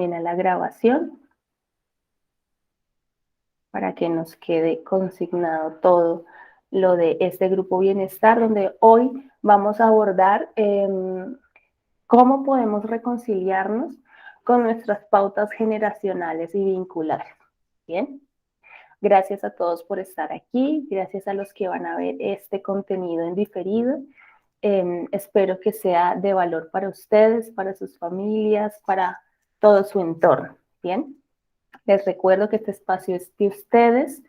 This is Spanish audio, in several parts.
también a la grabación para que nos quede consignado todo lo de este grupo bienestar, donde hoy vamos a abordar cómo podemos reconciliarnos con nuestras pautas generacionales y vinculares. Bien, gracias a todos por estar aquí, gracias a los que van a ver este contenido en diferido. Espero que sea de valor para ustedes, para sus familias, para todo su entorno. Bien, les recuerdo que este espacio es de ustedes.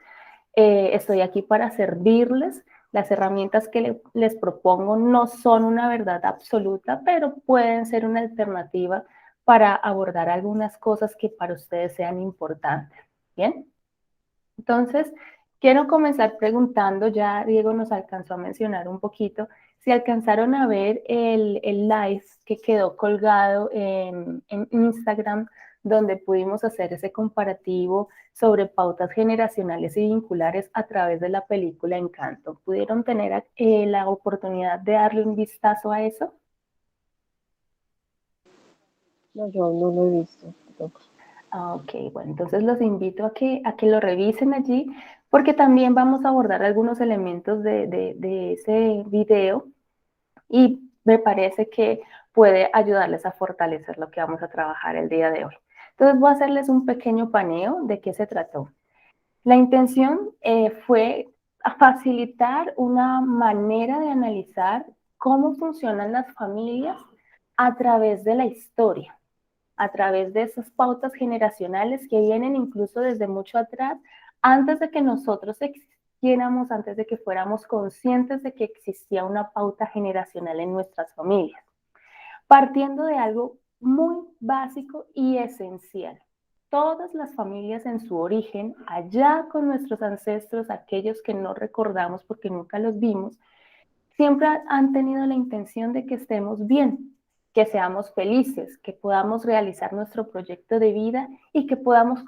Estoy aquí para servirles. Las herramientas que les propongo no son una verdad absoluta, pero pueden ser una alternativa para abordar algunas cosas que para ustedes sean importantes. Bien, entonces quiero comenzar preguntando, ya Diego nos alcanzó a mencionar un poquito, si alcanzaron a ver el live que quedó colgado en Instagram, donde pudimos hacer ese comparativo sobre pautas generacionales y vinculares a través de la película Encanto. ¿Pudieron tener la oportunidad de darle un vistazo a eso? No, yo no lo he visto. Ok, bueno, entonces los invito a que lo revisen allí, porque también vamos a abordar algunos elementos de ese video y me parece que puede ayudarles a fortalecer lo que vamos a trabajar el día de hoy. Entonces voy a hacerles un pequeño paneo de qué se trató. La intención fue facilitar una manera de analizar cómo funcionan las familias a través de la historia, a través de esas pautas generacionales que vienen incluso desde mucho atrás, antes de que nosotros existiéramos, antes de que fuéramos conscientes de que existía una pauta generacional en nuestras familias, partiendo de algo muy básico y esencial. Todas las familias en su origen, allá con nuestros ancestros, aquellos que no recordamos porque nunca los vimos, siempre han tenido la intención de que estemos bien, que seamos felices, que podamos realizar nuestro proyecto de vida y que podamos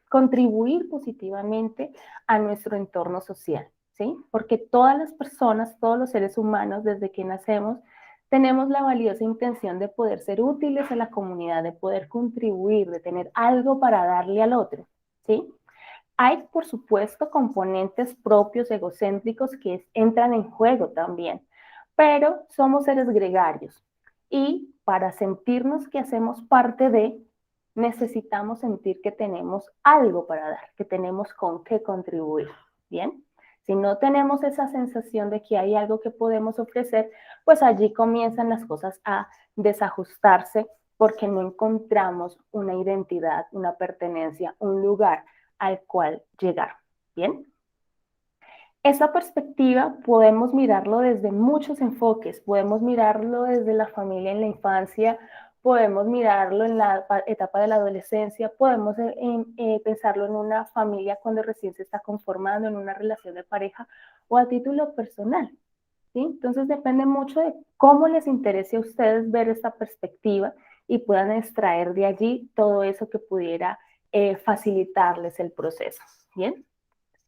contribuir positivamente a nuestro entorno social, ¿sí? Porque todas las personas, todos los seres humanos, desde que nacemos, tenemos la valiosa intención de poder ser útiles a la comunidad, de poder contribuir, de tener algo para darle al otro, ¿sí? Hay, por supuesto, componentes propios egocéntricos que entran en juego también, pero somos seres gregarios y para sentirnos que hacemos parte de, necesitamos sentir que tenemos algo para dar, que tenemos con qué contribuir. Bien, si no tenemos esa sensación de que hay algo que podemos ofrecer, pues allí comienzan las cosas a desajustarse porque no encontramos una identidad, una pertenencia, un lugar al cual llegar. Bien, esta perspectiva podemos mirarlo desde muchos enfoques, podemos mirarlo desde la familia en la infancia, podemos mirarlo en la etapa de la adolescencia, podemos pensarlo en una familia cuando recién se está conformando, en una relación de pareja o a título personal. ¿Sí? Entonces depende mucho de cómo les interese a ustedes ver esta perspectiva y puedan extraer de allí todo eso que pudiera facilitarles el proceso. Bien,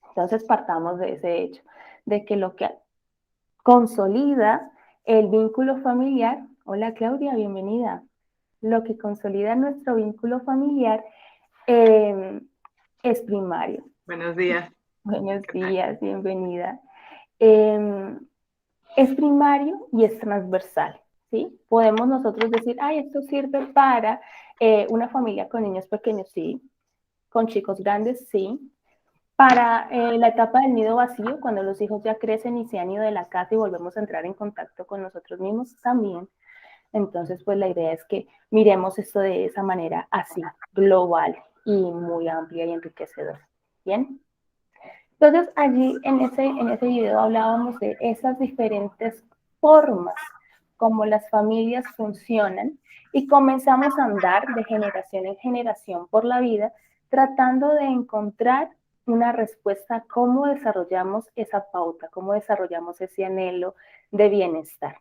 entonces partamos de ese hecho, de que lo que consolida el vínculo familiar, hola Claudia, bienvenida, lo que consolida nuestro vínculo familiar es primario. Buenos días. Buenos días, bienvenida. Es primario y es transversal, ¿sí? Podemos nosotros decir, ay, esto sirve para una familia con niños pequeños, sí, con chicos grandes, sí, para la etapa del nido vacío, cuando los hijos ya crecen y se han ido de la casa y volvemos a entrar en contacto con nosotros mismos, también. Entonces, pues la idea es que miremos esto de esa manera así, global y muy amplia y enriquecedora. ¿Bien? Entonces, allí en ese video hablábamos de esas diferentes formas como las familias funcionan y comenzamos a andar de generación en generación por la vida tratando de encontrar una respuesta a cómo desarrollamos esa pauta, cómo desarrollamos ese anhelo de bienestar.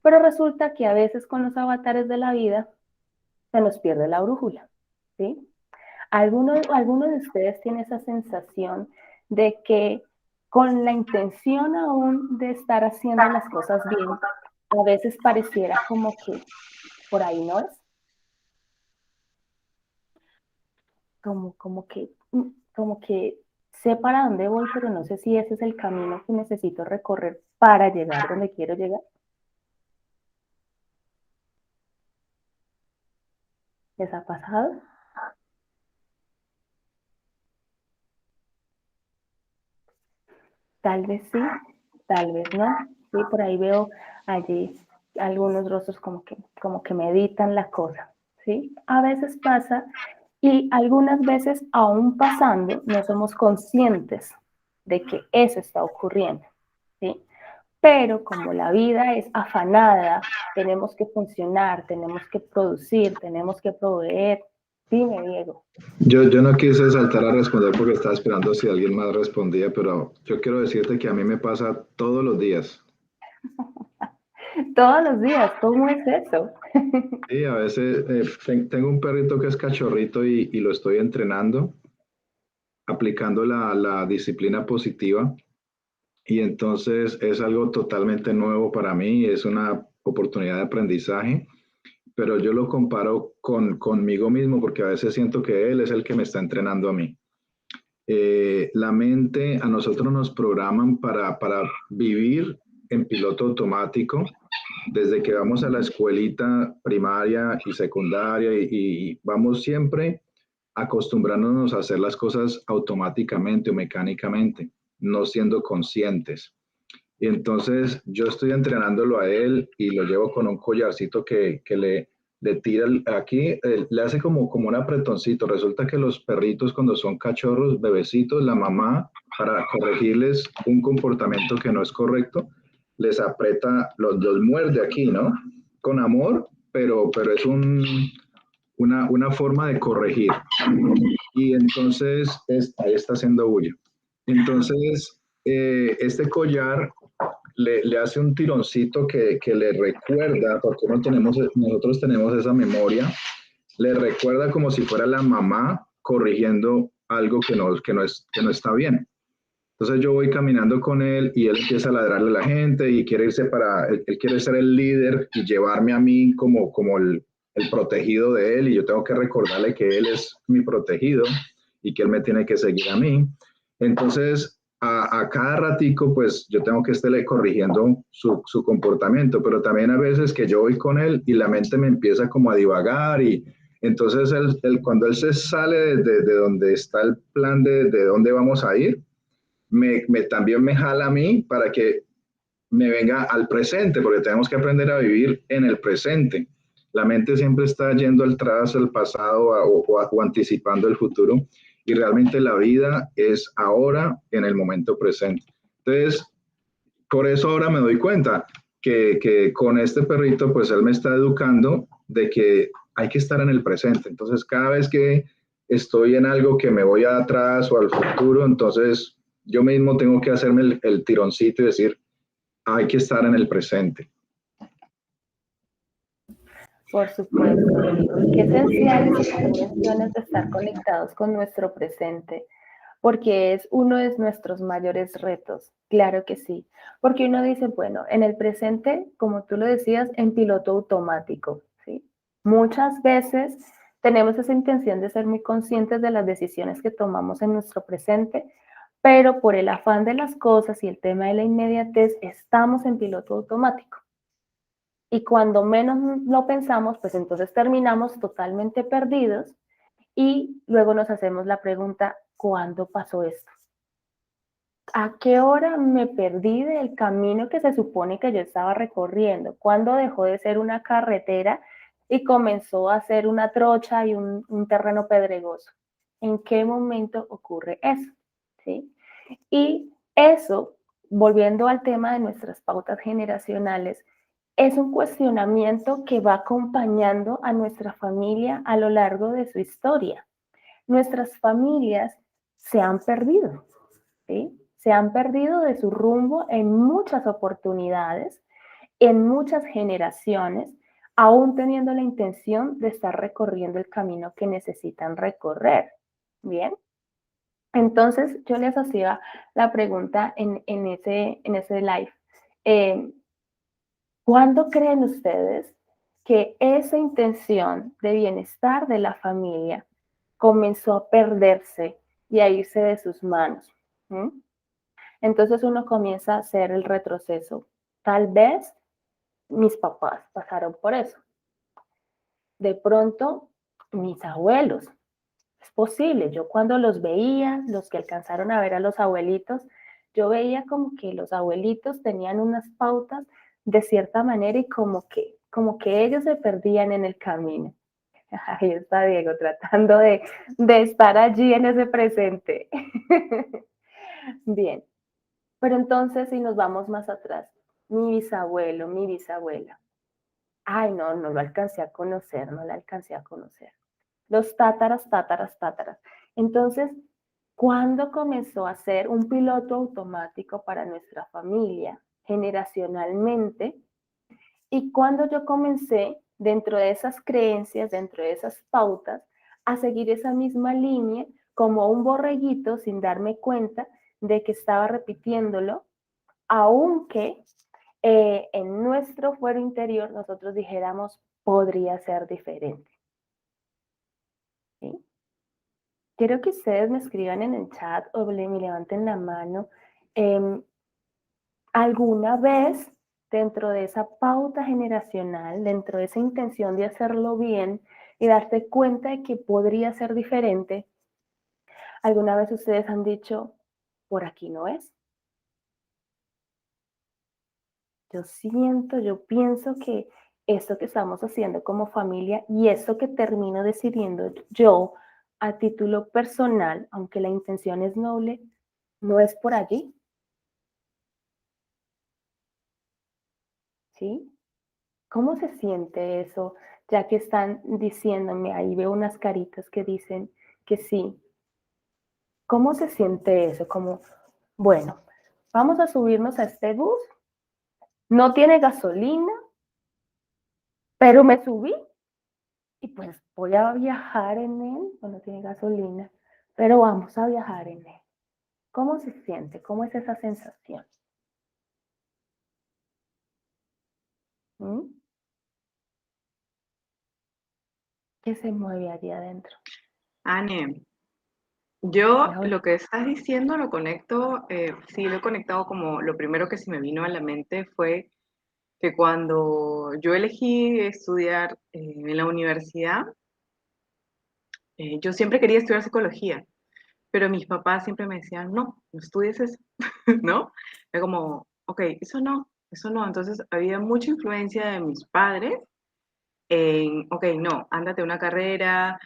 Pero resulta que a veces con los avatares de la vida se nos pierde la brújula, ¿sí? ¿Alguno de ustedes tiene esa sensación de que con la intención aún de estar haciendo las cosas bien, a veces pareciera como que por ahí no es? como que sé para dónde voy, pero no sé si ese es el camino que necesito recorrer para llegar donde quiero llegar. ¿Les ha pasado? Tal vez sí, tal vez no. Sí, por ahí veo allí algunos rostros como que meditan la cosa. ¿Sí? A veces pasa y algunas veces aún pasando no somos conscientes de que eso está ocurriendo. ¿Sí? Pero como la vida es afanada, tenemos que funcionar, tenemos que producir, tenemos que proveer. Dime, Diego. Yo no quise saltar a responder porque estaba esperando si alguien más respondía, pero yo quiero decirte que a mí me pasa todos los días. Todos los días, ¿cómo es eso? Sí, a veces tengo un perrito que es cachorrito y lo estoy entrenando, aplicando la disciplina positiva. Y entonces es algo totalmente nuevo para mí, es una oportunidad de aprendizaje, pero yo lo comparo conmigo mismo porque a veces siento que él es el que me está entrenando a mí. La mente, a nosotros nos programan para vivir en piloto automático desde que vamos a la escuelita primaria y secundaria y vamos siempre acostumbrándonos a hacer las cosas automáticamente o mecánicamente, no siendo conscientes. Y entonces yo estoy entrenándolo a él y lo llevo con un collarcito que le tira aquí, le hace como un apretoncito. Resulta que los perritos cuando son cachorros, bebecitos, la mamá, para corregirles un comportamiento que no es correcto, les aprieta, los muerde aquí, ¿no? Con amor, pero es una forma de corregir. Y entonces ahí está haciendo bulla. Entonces, este collar le hace un tironcito que le recuerda, porque nosotros tenemos esa memoria, le recuerda como si fuera la mamá corrigiendo algo que no está bien. Entonces yo voy caminando con él y él empieza a ladrarle a la gente y quiere irse él quiere ser el líder y llevarme a mí como el protegido de él y yo tengo que recordarle que él es mi protegido y que él me tiene que seguir a mí. Entonces a cada ratico pues yo tengo que estarle corrigiendo su comportamiento, pero también a veces que yo voy con él y la mente me empieza como a divagar y entonces cuando él se sale de donde está el plan de dónde vamos a ir, también me jala a mí para que me venga al presente, porque tenemos que aprender a vivir en el presente. La mente siempre está yendo atrás, al pasado o anticipando el futuro, y realmente la vida es ahora, en el momento presente. Entonces, por eso ahora me doy cuenta que con este perrito, pues él me está educando de que hay que estar en el presente. Entonces, cada vez que estoy en algo que me voy atrás o al futuro, entonces yo mismo tengo que hacerme el tironcito y decir, hay que estar en el presente. Por supuesto, Diego. Y qué esencial eso que tú mencionas de estar conectados con nuestro presente, porque es uno de nuestros mayores retos. Claro que sí. Porque uno dice, bueno, en el presente, como tú lo decías, en piloto automático, ¿sí? Muchas veces tenemos esa intención de ser muy conscientes de las decisiones que tomamos en nuestro presente, pero por el afán de las cosas y el tema de la inmediatez, estamos en piloto automático. Y cuando menos lo pensamos, pues entonces terminamos totalmente perdidos y luego nos hacemos la pregunta, ¿cuándo pasó esto? ¿A qué hora me perdí del camino que se supone que yo estaba recorriendo? ¿Cuándo dejó de ser una carretera y comenzó a ser una trocha y un terreno pedregoso? ¿En qué momento ocurre eso? ¿Sí? Y eso, volviendo al tema de nuestras pautas generacionales, es un cuestionamiento que va acompañando a nuestra familia a lo largo de su historia. Nuestras familias se han perdido, ¿sí? Se han perdido de su rumbo en muchas oportunidades, en muchas generaciones, aún teniendo la intención de estar recorriendo el camino que necesitan recorrer. Bien, entonces yo les hacía la pregunta en ese live. Eh, ¿Cuándo creen ustedes que esa intención de bienestar de la familia comenzó a perderse y a irse de sus manos. ¿Mm? Entonces uno comienza a hacer el retroceso. Tal vez mis papás pasaron por eso. De pronto, mis abuelos. Es posible. Yo cuando los veía, los que alcanzaron a ver a los abuelitos, yo veía como que los abuelitos tenían unas pautas de cierta manera y como que ellos se perdían en el camino. Ahí está Diego tratando de estar allí en ese presente. Bien, pero entonces si nos vamos más atrás, mi bisabuelo, mi bisabuela. Ay, no, no lo alcancé a conocer, no la alcancé a conocer. Los tátaras, tátaras, tátaras. Entonces, ¿cuándo comenzó a ser un piloto automático para nuestra familia generacionalmente? Y cuando yo comencé, dentro de esas creencias, dentro de esas pautas, a seguir esa misma línea como un borreguito sin darme cuenta de que estaba repitiéndolo, aunque en nuestro fuero interior nosotros dijéramos podría ser diferente. ¿Sí? Quiero que ustedes me escriban en el chat o me levanten la mano. eh, ¿Alguna vez dentro de esa pauta generacional, dentro de esa intención de hacerlo bien y darse cuenta de que podría ser diferente, alguna vez ustedes han dicho, por aquí no es? Yo siento, yo pienso que esto que estamos haciendo como familia y esto que termino decidiendo yo a título personal, aunque la intención es noble, no es por allí, ¿sí? ¿Cómo se siente eso? Ya que están diciéndome, ahí veo unas caritas que dicen que sí. ¿Cómo se siente eso? Como, bueno, vamos a subirnos a este bus, no tiene gasolina, pero me subí y pues voy a viajar en él, no tiene gasolina, pero vamos a viajar en él. ¿Cómo se siente? ¿Cómo es esa sensación? ¿Mm? ¿Qué se mueve allí adentro? Anne, yo Laura. lo que estás diciendo lo conecto, sí, lo he conectado como lo primero que se me vino a la mente fue que cuando yo elegí estudiar en la universidad, yo siempre quería estudiar psicología, pero mis papás siempre me decían, no, no estudies eso, ¿no? Era como, ok, eso no, eso no. Entonces había mucha influencia de mis padres en, ok, no, ándate una carrera,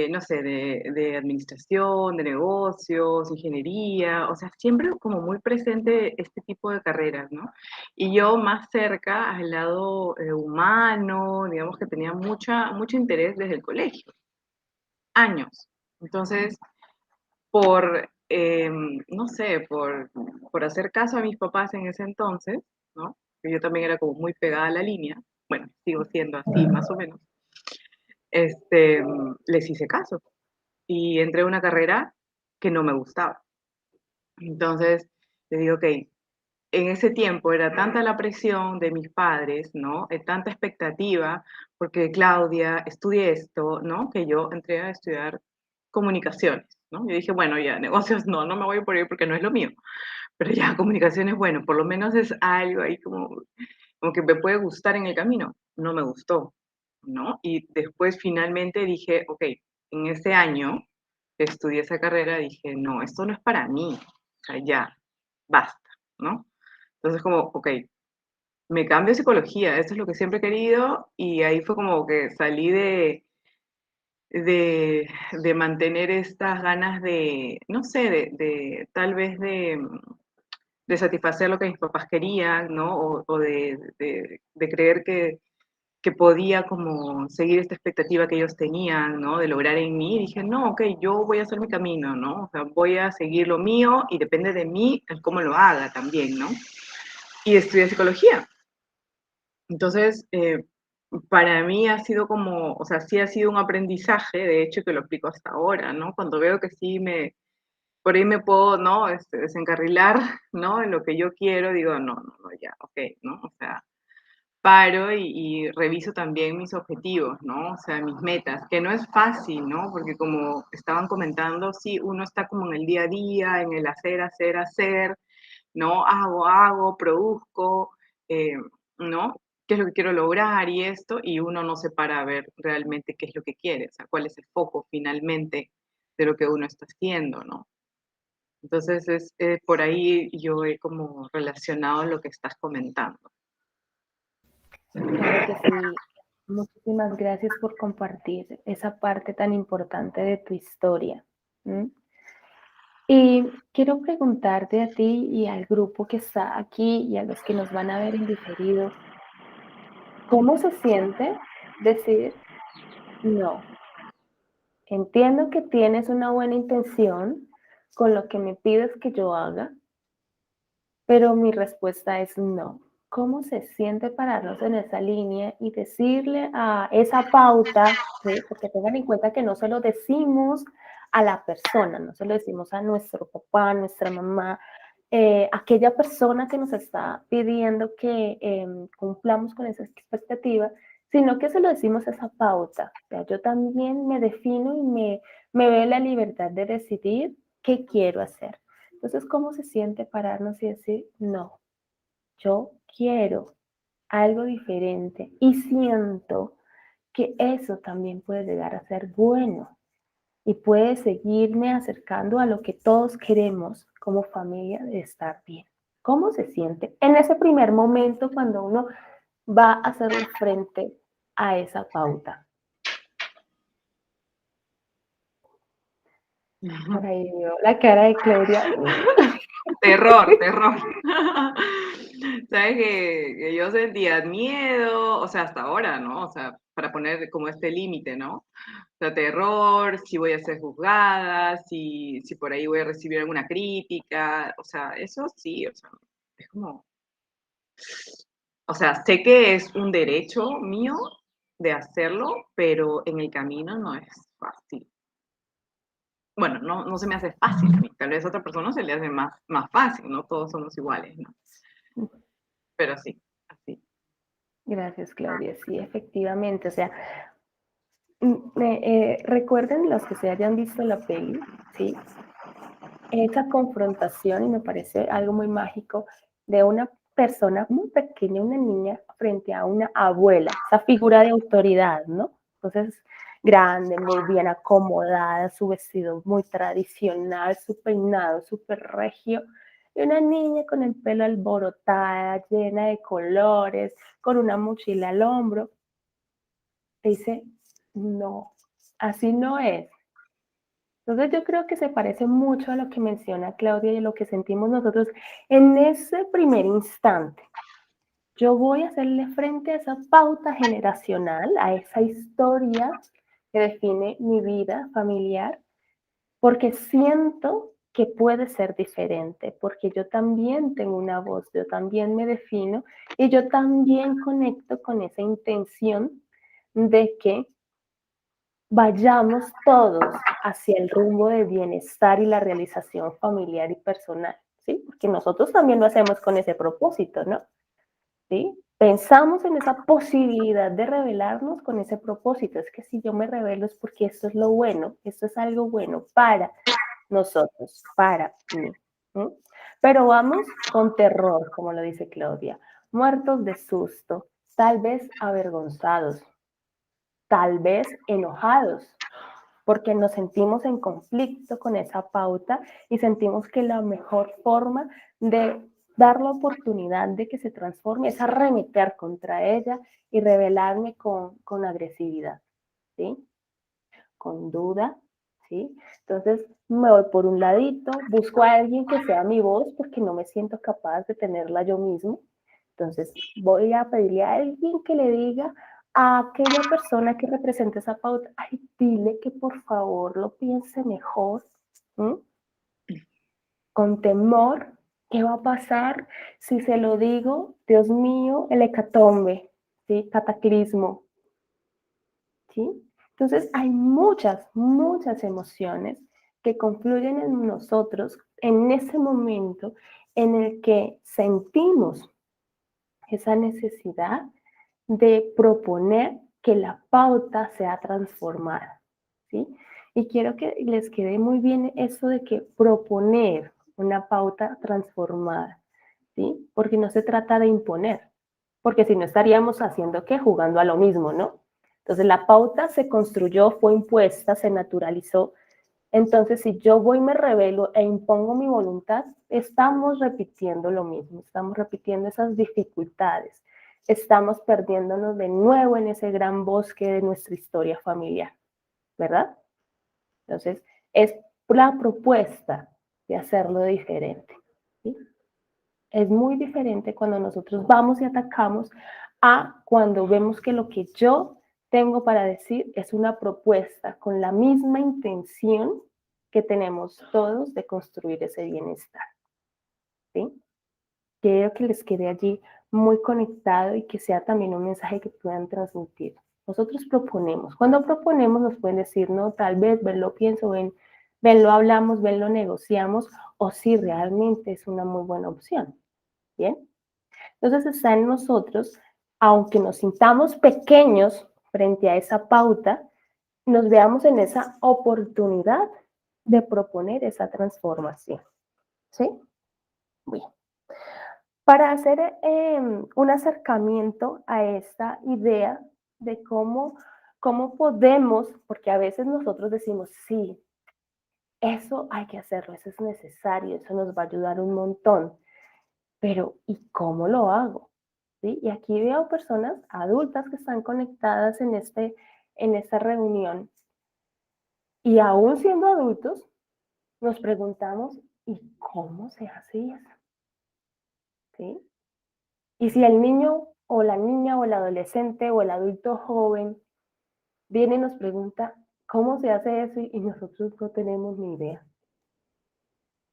no sé, de administración, de negocios, ingeniería, o sea, siempre como muy presente este tipo de carreras, ¿no? Y yo más cerca al lado humano, digamos que tenía mucho interés desde el colegio, años. Entonces, no sé, por hacer caso a mis papás en ese entonces, ¿no? Que yo también era como muy pegada a la línea, bueno, sigo siendo así más o menos, les hice caso y entré a una carrera que no me gustaba. Entonces, le digo, ok, en ese tiempo era tanta la presión de mis padres, ¿no? Tanta expectativa, porque Claudia, estudie esto, ¿no? Que yo entré a estudiar comunicaciones, ¿no? Yo dije, bueno, ya, negocios no, no me voy por ahí porque no es lo mío, pero ya, comunicaciones, bueno, por lo menos es algo ahí como que me puede gustar en el camino. No me gustó, ¿no? Y después finalmente dije, ok, en ese año que estudié esa carrera, dije, no, esto no es para mí, o sea, ya, basta, ¿no? Entonces como, ok, me cambio a psicología, esto es lo que siempre he querido, y ahí fue como que salí de, de mantener estas ganas de, no sé, de tal vez de satisfacer lo que mis papás querían, ¿no? O de creer que podía como seguir esta expectativa que ellos tenían, ¿no? De lograr en mí. Y dije, no, ok, yo voy a hacer mi camino, ¿no? O sea, voy a seguir lo mío y depende de mí el cómo lo haga también, ¿no? Y estudié psicología. Entonces, para mí ha sido como, o sea, sí ha sido un aprendizaje, de hecho, que lo aplico hasta ahora, ¿no? Cuando veo que sí por ahí me puedo, ¿no? Desencarrilar, ¿no? En lo que yo quiero, digo, no, no, no, ya, ok, ¿no? O sea, paro y reviso también mis objetivos, ¿no? O sea, mis metas, que no es fácil, ¿no? Porque como estaban comentando, sí, uno está como en el día a día, en el hacer, ¿no? Hago, produzco, ¿no? ¿Qué es lo que quiero lograr y esto? Y uno no se para a ver realmente qué es lo que quiere, o sea, cuál es el foco finalmente de lo que uno está haciendo, ¿no? Entonces, por ahí yo he como relacionado lo que estás comentando. Claro que sí. Muchísimas gracias por compartir esa parte tan importante de tu historia. ¿M? Y quiero preguntarte a ti y al grupo que está aquí y a los que nos van a ver en diferido, ¿cómo se siente decir no? Entiendo que tienes una buena intención con lo que me pides que yo haga, pero mi respuesta es no. ¿Cómo se siente pararnos en esa línea y decirle a esa pauta, ¿sí? Porque tengan en cuenta que no se lo decimos a la persona, no se lo decimos a nuestro papá, a nuestra mamá, aquella persona que nos está pidiendo que cumplamos con esa expectativa, sino que se lo decimos a esa pauta. O sea, yo también me defino y me veo la libertad de decidir qué quiero hacer. Entonces, ¿cómo se siente pararnos y decir, no, yo quiero algo diferente y siento que eso también puede llegar a ser bueno y puede seguirme acercando a lo que todos queremos como familia de estar bien? ¿Cómo se siente en ese primer momento cuando uno va a hacerle frente a esa pauta? Por ahí veo la cara de Claudia. Terror, terror. Sabes que yo sentía miedo, o sea, hasta ahora, ¿no? O sea, para poner como este límite, ¿no? O sea, terror, si voy a ser juzgada, si por ahí voy a recibir alguna crítica, o sea, eso sí, o sea, es como, o sea, sé que es un derecho mío de hacerlo, pero en el camino no es fácil. Bueno, no se me hace fácil a mí, tal vez a otra persona se le hace más fácil, no todos somos iguales, ¿no? Pero sí, así. Gracias, Claudia. Sí, efectivamente. O sea, recuerden los que se hayan visto la peli, ¿sí? Esa confrontación, y me parece algo muy mágico, de una persona muy pequeña, una niña, frente a una abuela, esa figura de autoridad, ¿no? Entonces, grande, muy bien acomodada, su vestido muy tradicional, su peinado súper regio, y una niña con el pelo alborotada, llena de colores, con una mochila al hombro, dice, no, así no es. Entonces yo creo que se parece mucho a lo que menciona Claudia y a lo que sentimos nosotros en ese primer instante. Yo voy a hacerle frente a esa pauta generacional, a esa historia que define mi vida familiar, porque siento que puede ser diferente, porque yo también tengo una voz, yo también me defino y yo también conecto con esa intención de que vayamos todos hacia el rumbo de bienestar y la realización familiar y personal, ¿sí? Porque nosotros también lo hacemos con ese propósito, ¿no? ¿Sí? Pensamos en esa posibilidad de revelarnos con ese propósito. Es que si yo me revelo es porque esto es lo bueno, esto es algo bueno para nosotros, para mí. ¿Sí? Pero vamos con terror, como lo dice Claudia, muertos de susto, tal vez avergonzados, tal vez enojados, porque nos sentimos en conflicto con esa pauta y sentimos que la mejor forma de dar la oportunidad de que se transforme es arremeter contra ella y rebelarme con agresividad, ¿sí? Con duda, ¿sí? Entonces me voy por un ladito, busco a alguien que sea mi voz porque no me siento capaz de tenerla yo mismo. Entonces voy a pedirle a alguien que le diga a aquella persona que representa esa pauta, ay, dile que por favor lo piense mejor, ¿m? Con temor, ¿qué va a pasar si se lo digo? Dios mío, el hecatombe, ¿sí? Cataclismo, ¿sí? Entonces hay muchas emociones que confluyen en nosotros en ese momento en el que sentimos esa necesidad de proponer que la pauta sea transformada, ¿sí? Y quiero que les quede muy bien eso de que proponer una pauta transformada, ¿sí? Porque no se trata de imponer, porque si no estaríamos haciendo ¿qué? Jugando a lo mismo, ¿no? Entonces la pauta se construyó, fue impuesta, se naturalizó. Entonces, si yo voy, me revelo e impongo mi voluntad, estamos repitiendo lo mismo, estamos repitiendo esas dificultades, estamos perdiéndonos de nuevo en ese gran bosque de nuestra historia familiar, ¿verdad? Entonces, es la propuesta de hacerlo diferente, ¿sí? Es muy diferente cuando nosotros vamos y atacamos a cuando vemos que lo que yo tengo para decir es una propuesta con la misma intención que tenemos todos de construir ese bienestar, ¿sí? Quiero que les quede allí muy conectado y que sea también un mensaje que puedan transmitir. Nosotros proponemos. Cuando proponemos nos pueden decir, no, tal vez, ven, lo pienso, ven, lo hablamos, ven, lo negociamos, o si realmente es una muy buena opción, ¿bien? Entonces está en nosotros, aunque nos sintamos pequeños frente a esa pauta, nos veamos en esa oportunidad de proponer esa transformación, ¿sí? Bien. Para hacer un acercamiento a esta idea de cómo podemos, porque a veces nosotros decimos, sí, eso hay que hacerlo, eso es necesario, eso nos va a ayudar un montón, pero ¿y cómo lo hago? ¿Sí? Y aquí veo personas adultas que están conectadas en esta reunión y aún siendo adultos nos preguntamos, ¿y cómo se hace eso? ¿Sí? Y si el niño o la niña o el adolescente o el adulto joven viene y nos pregunta, ¿cómo se hace eso? Y nosotros no tenemos ni idea.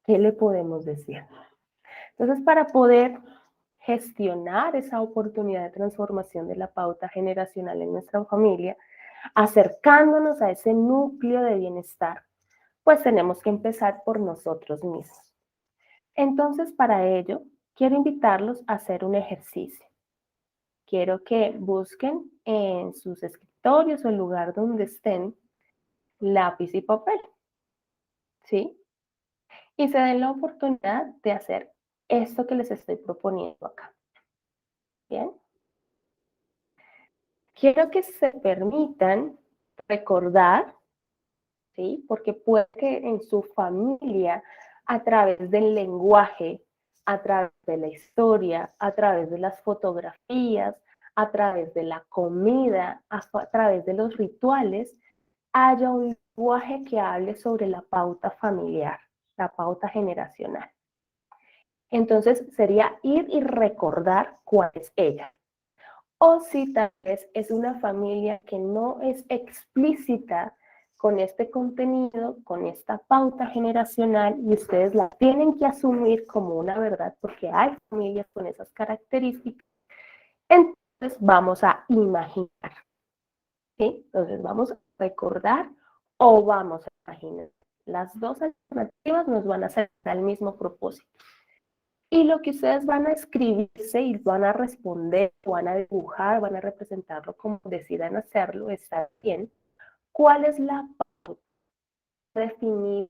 ¿Qué le podemos decir? Entonces, para poder gestionar esa oportunidad de transformación de la pauta generacional en nuestra familia, acercándonos a ese núcleo de bienestar, pues tenemos que empezar por nosotros mismos. Entonces, para ello, quiero invitarlos a hacer un ejercicio. Quiero que busquen en sus escritorios o el lugar donde estén lápiz y papel, ¿sí? Y se den la oportunidad de hacer esto que les estoy proponiendo acá, ¿bien? Quiero que se permitan recordar, ¿sí? Porque puede que en su familia, a través del lenguaje, a través de la historia, a través de las fotografías, a través de la comida, a través de los rituales, haya un lenguaje que hable sobre la pauta familiar, la pauta generacional. Entonces sería ir y recordar cuál es ella. O si tal vez es una familia que no es explícita con este contenido, con esta pauta generacional, y ustedes la tienen que asumir como una verdad porque hay familias con esas características, entonces vamos a imaginar, ¿sí? Entonces vamos a recordar o vamos a imaginar. Las dos alternativas nos van a hacer al mismo propósito. Y lo que ustedes van a escribirse y van a responder, van a dibujar, van a representarlo como decidan hacerlo, está bien. ¿Cuál es la pauta definir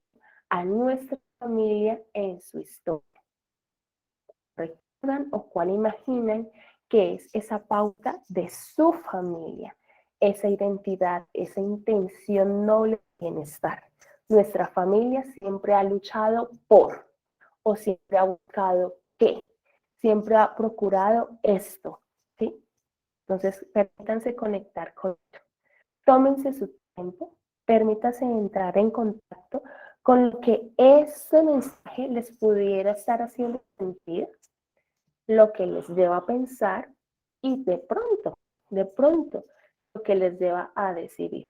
a nuestra familia en su historia? ¿Recuerdan o cuál imaginan que es esa pauta de su familia? Esa identidad, esa intención noble de bienestar. Nuestra familia siempre ha luchado por, o siempre ha buscado qué. Siempre ha procurado esto, ¿sí? Entonces, permítanse conectar con esto. Tómense su tiempo, permítanse entrar en contacto con lo que ese mensaje les pudiera estar haciendo sentir, lo que les lleva a pensar y de pronto, lo que les lleva a decidir,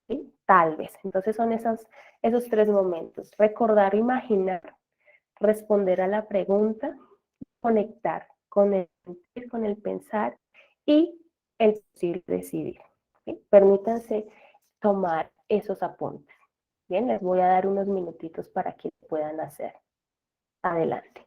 ¿sí? Tal vez. Entonces son esos tres momentos: recordar, imaginar, responder a la pregunta, conectar con el sentir, con el pensar y el posible decidir, ¿sí? Permítanse tomar esos apuntes. Bien, les voy a dar unos minutitos para que puedan hacer. Adelante.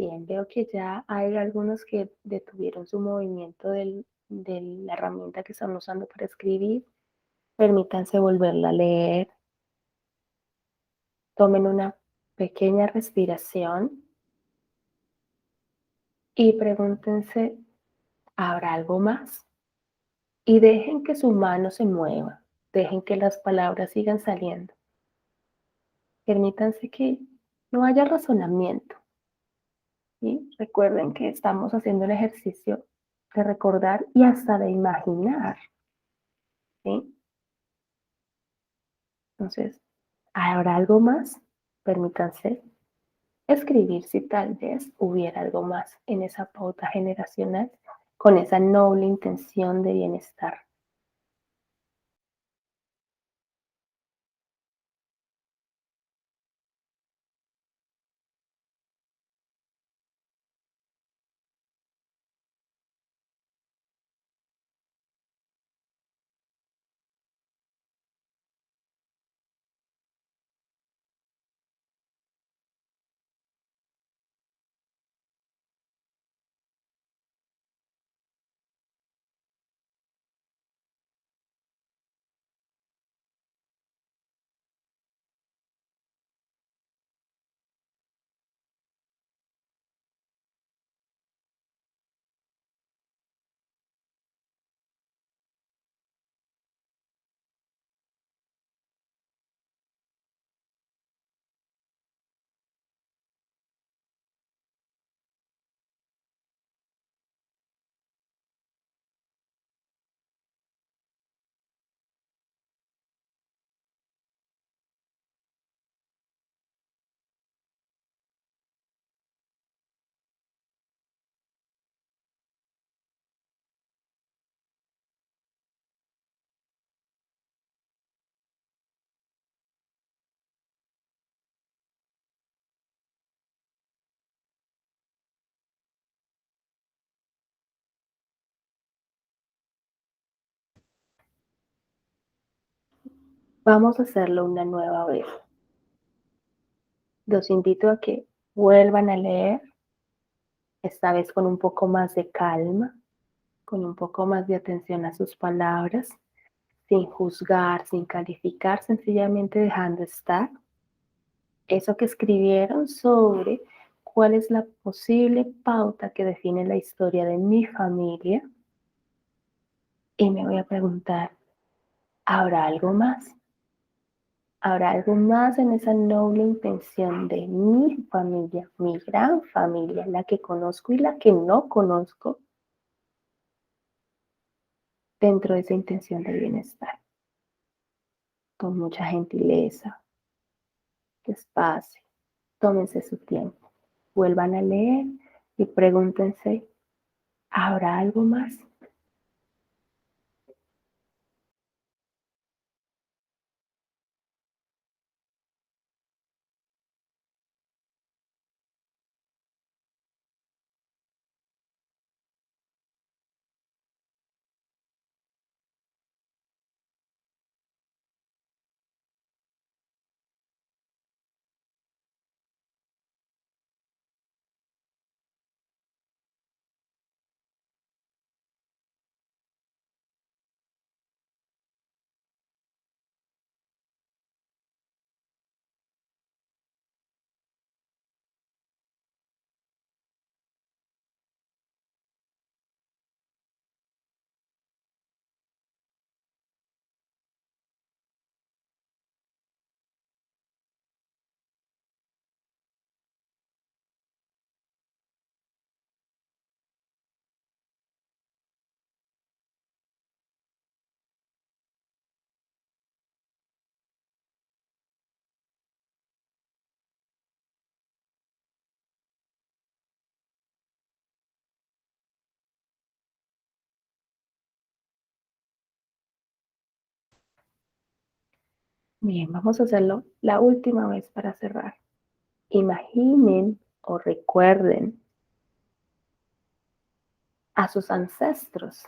Bien, veo que ya hay algunos que detuvieron su movimiento de la herramienta que están usando para escribir. Permítanse volverla a leer. Tomen una pequeña respiración y pregúntense, ¿habrá algo más? Y dejen que su mano se mueva, dejen que las palabras sigan saliendo. Permítanse que no haya razonamiento. ¿Sí? Recuerden que estamos haciendo el ejercicio de recordar y hasta de imaginar. ¿Sí? Entonces, ¿habrá algo más? Permítanse escribir si tal vez hubiera algo más en esa pauta generacional con esa noble intención de bienestar. Vamos a hacerlo una nueva vez. Los invito a que vuelvan a leer, esta vez con un poco más de calma, con un poco más de atención a sus palabras, sin juzgar, sin calificar, sencillamente dejando estar eso que escribieron sobre cuál es la posible pauta que define la historia de mi familia. Y me voy a preguntar, ¿habrá algo más? ¿Habrá algo más en esa noble intención de mi familia, mi gran familia, la que conozco y la que no conozco, dentro de esa intención de bienestar? Con mucha gentileza, despacio, tómense su tiempo, vuelvan a leer y pregúntense, ¿habrá algo más? Bien, vamos a hacerlo la última vez para cerrar. Imaginen o recuerden a sus ancestros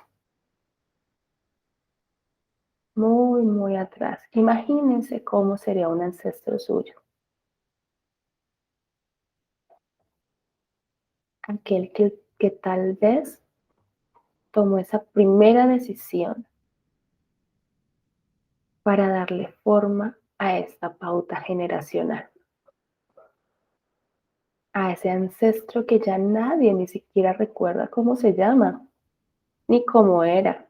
muy, muy atrás. Imagínense cómo sería un ancestro suyo. aquel que tal vez tomó esa primera decisión para darle forma a esta pauta generacional, a ese ancestro que ya nadie ni siquiera recuerda cómo se llama, ni cómo era.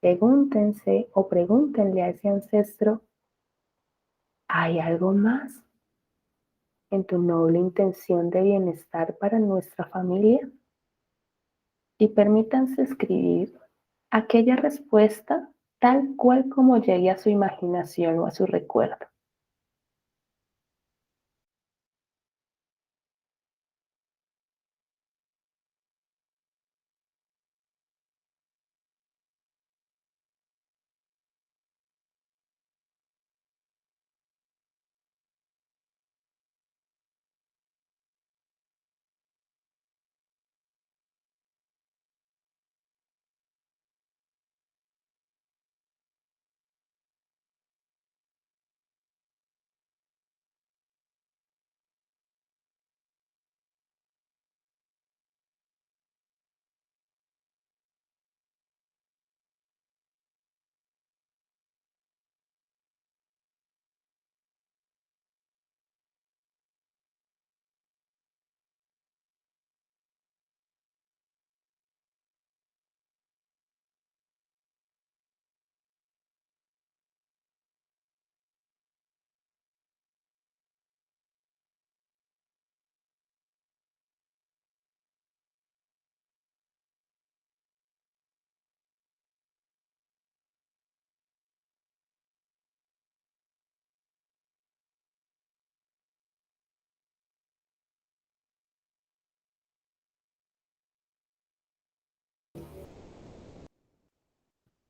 Pregúntense o pregúntenle a ese ancestro, ¿hay algo más en tu noble intención de bienestar para nuestra familia? Y permítanse escribir aquella respuesta tal cual como llegue a su imaginación o a su recuerdo.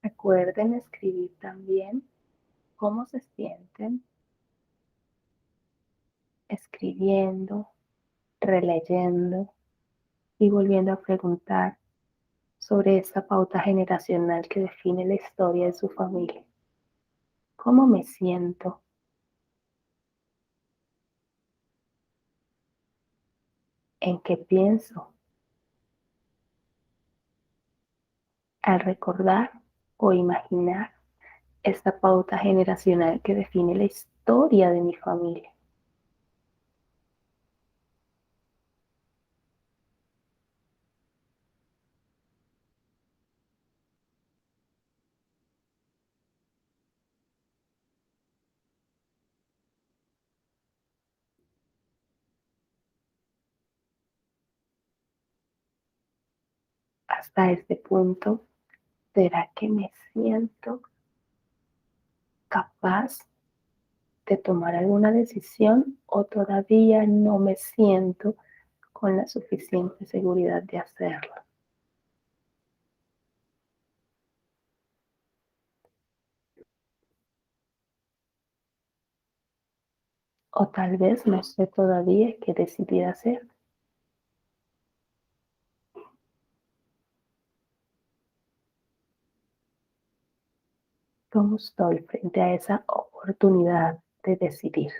Recuerden escribir también cómo se sienten escribiendo, releyendo y volviendo a preguntar sobre esta pauta generacional que define la historia de su familia. ¿Cómo me siento? ¿En qué pienso? Al recordar o imaginar esta pauta generacional que define la historia de mi familia. Hasta este punto, ¿será que me siento capaz de tomar alguna decisión o todavía no me siento con la suficiente seguridad de hacerlo? O tal vez no sé todavía qué decidir hacer. ¿Cómo estoy frente a esa oportunidad de decidir?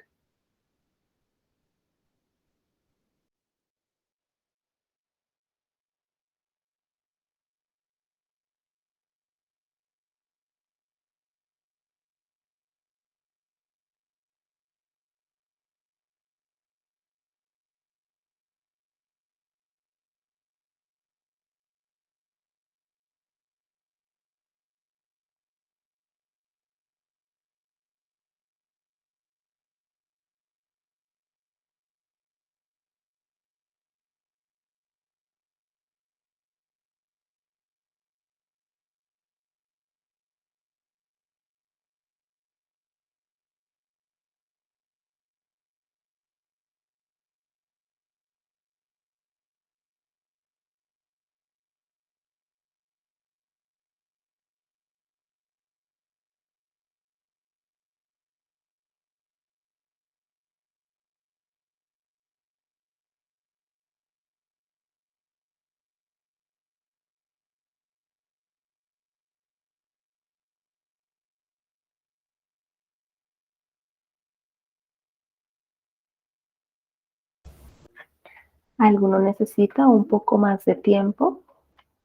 ¿Alguno necesita un poco más de tiempo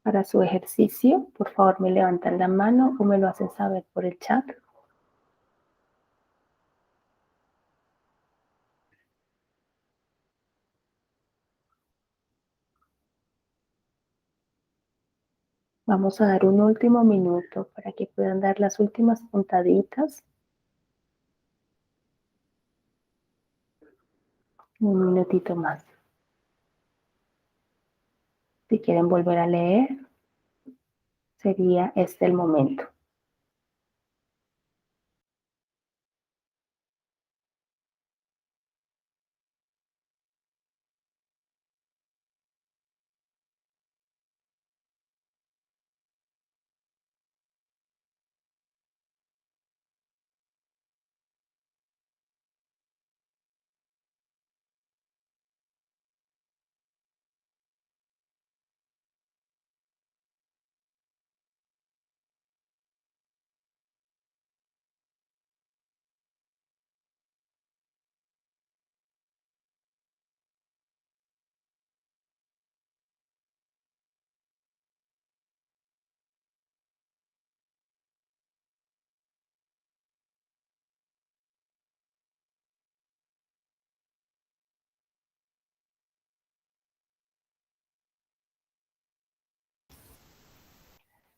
para su ejercicio? Por favor, me levantan la mano o me lo hacen saber por el chat. Vamos a dar un último minuto para que puedan dar las últimas puntaditas. Un minutito más. Si quieren volver a leer, sería este el momento.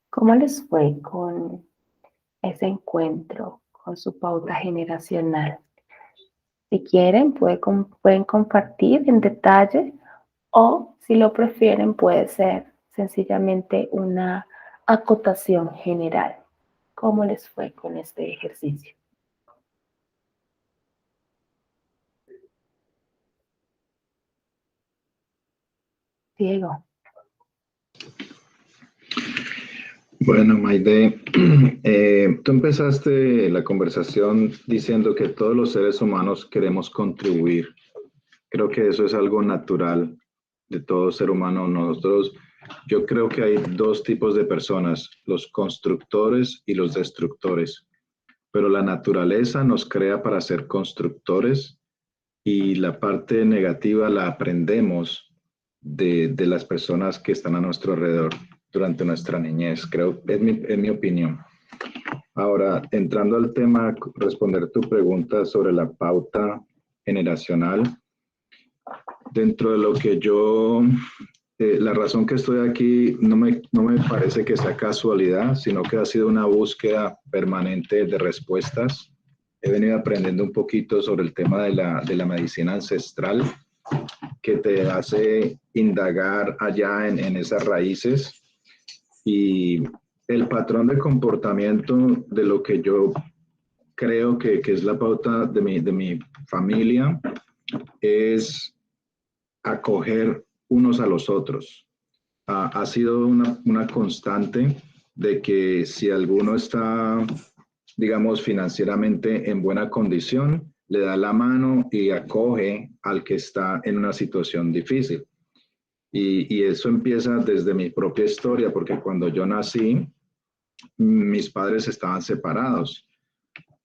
¿Cómo les fue con ese encuentro, con su pauta generacional? Si quieren, pueden compartir en detalle o si lo prefieren, puede ser sencillamente una acotación general. ¿Cómo les fue con este ejercicio? Diego. Bueno, Maide, tú empezaste la conversación diciendo que todos los seres humanos queremos contribuir. Creo que eso es algo natural de todo ser humano. Yo creo que hay dos tipos de personas, los constructores y los destructores. Pero la naturaleza nos crea para ser constructores y la parte negativa la aprendemos de las personas que están a nuestro alrededor durante nuestra niñez. Creo, es mi opinión. Ahora, entrando al tema, responder tu pregunta sobre la pauta generacional. Dentro de lo que la razón que estoy aquí no me parece que sea casualidad, sino que ha sido una búsqueda permanente de respuestas. He venido aprendiendo un poquito sobre el tema de la medicina ancestral, que te hace indagar allá en esas raíces. Y el patrón de comportamiento de lo que yo creo que es la pauta de mi familia es acoger unos a los otros. Ha sido una constante de que si alguno está, digamos, financieramente en buena condición, le da la mano y acoge al que está en una situación difícil. Y eso empieza desde mi propia historia, porque cuando yo nací, mis padres estaban separados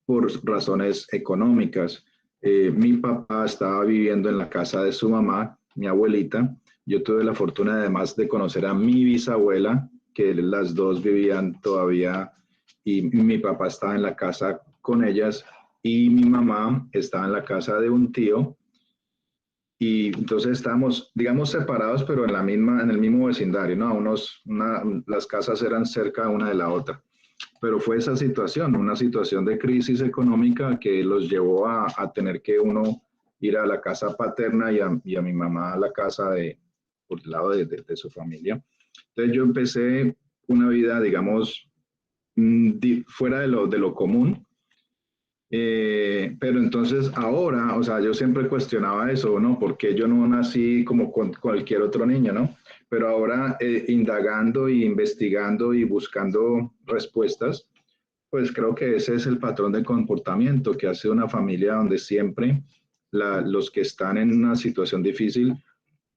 por razones económicas. Mi papá estaba viviendo en la casa de su mamá, mi abuelita. Yo tuve la fortuna además de conocer a mi bisabuela, que las dos vivían todavía, y mi papá estaba en la casa con ellas y mi mamá estaba en la casa de un tío. Y entonces estábamos, digamos, separados, pero en el mismo vecindario, ¿no? Las casas eran cerca una de la otra. Pero fue esa situación, una situación de crisis económica que los llevó a tener que uno ir a la casa paterna y a mi mamá a la casa por el lado de su familia. Entonces yo empecé una vida, digamos, fuera de lo común. Pero entonces ahora, o sea, yo siempre cuestionaba eso, ¿no? Porque yo no nací como con cualquier otro niño, ¿no? Pero ahora indagando y investigando y buscando respuestas, pues creo que ese es el patrón de comportamiento que hace una familia donde siempre los que están en una situación difícil,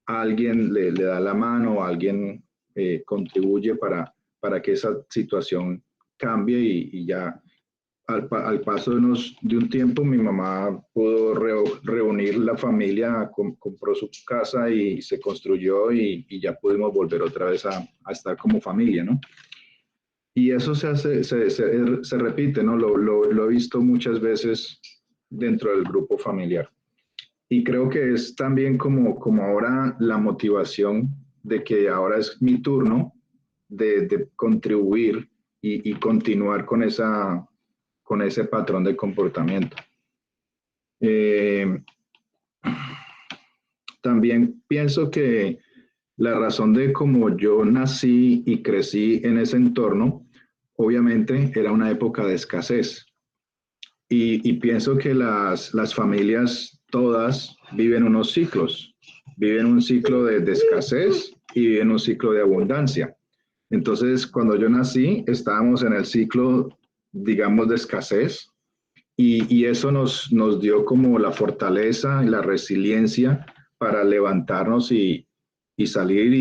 alguien le da la mano, alguien contribuye para que esa situación cambie y ya al paso de un tiempo, mi mamá pudo reunir la familia, compró su casa y se construyó y ya pudimos volver otra vez a estar como familia, ¿no? Y eso se repite, ¿no? Lo he visto muchas veces dentro del grupo familiar. Y creo que es también como ahora la motivación de que ahora es mi turno de contribuir y continuar con ese patrón de comportamiento. También pienso que la razón de cómo yo nací y crecí en ese entorno, obviamente era una época de escasez. Y pienso que las familias todas viven unos ciclos. Viven un ciclo de escasez y viven un ciclo de abundancia. Entonces, cuando yo nací, estábamos en el ciclo, digamos, de escasez y eso nos dio como la fortaleza y la resiliencia para levantarnos y salir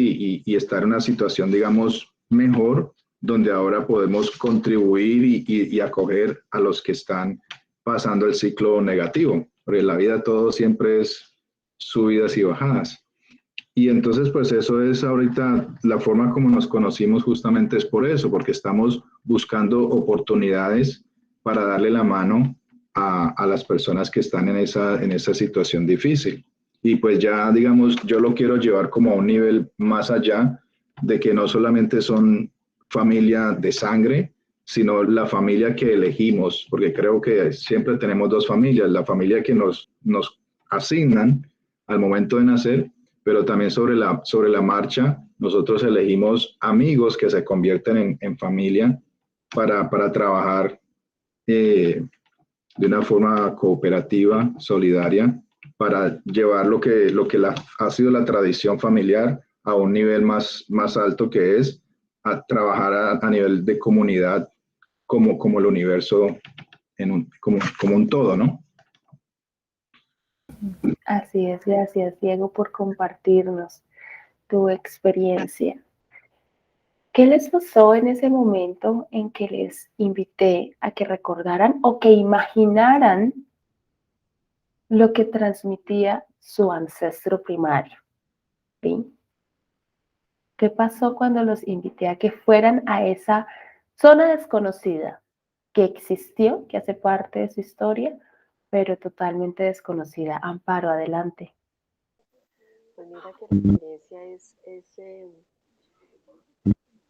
y estar en una situación, digamos, mejor, donde ahora podemos contribuir y acoger a los que están pasando el ciclo negativo, porque en la vida todo siempre es subidas y bajadas. Y entonces, pues eso es ahorita la forma como nos conocimos justamente es por eso, porque estamos buscando oportunidades para darle la mano a las personas que están en esa situación difícil. Y pues ya, digamos, yo lo quiero llevar como a un nivel más allá de que no solamente son familia de sangre, sino la familia que elegimos, porque creo que siempre tenemos dos familias, la familia que nos asignan al momento de nacer, pero también sobre la marcha, nosotros elegimos amigos que se convierten en familia para trabajar de una forma cooperativa, solidaria, para llevar lo que ha sido la tradición familiar a un nivel más alto, que es a trabajar a nivel de comunidad como el universo como un todo, ¿no? Así es, gracias Diego por compartirnos tu experiencia. ¿Qué les pasó en ese momento en que les invité a que recordaran o que imaginaran lo que transmitía su ancestro primario? ¿Sí? ¿Qué pasó cuando los invité a que fueran a esa zona desconocida que existió, que hace parte de su historia, pero totalmente desconocida? Amparo, adelante. Pues mira que la experiencia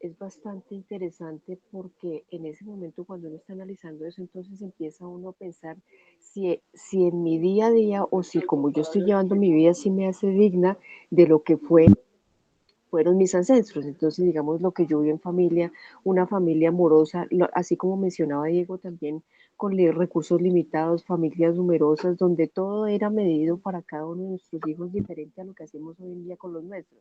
es bastante interesante porque en ese momento cuando uno está analizando eso, entonces empieza uno a pensar si en mi día a día o si como yo estoy llevando mi vida, si me hace digna de lo que fueron mis ancestros. Entonces, digamos, lo que yo vi en familia, una familia amorosa, así como mencionaba Diego también, con recursos limitados, familias numerosas, donde todo era medido para cada uno de nuestros hijos diferente a lo que hacemos hoy en día con los nuestros.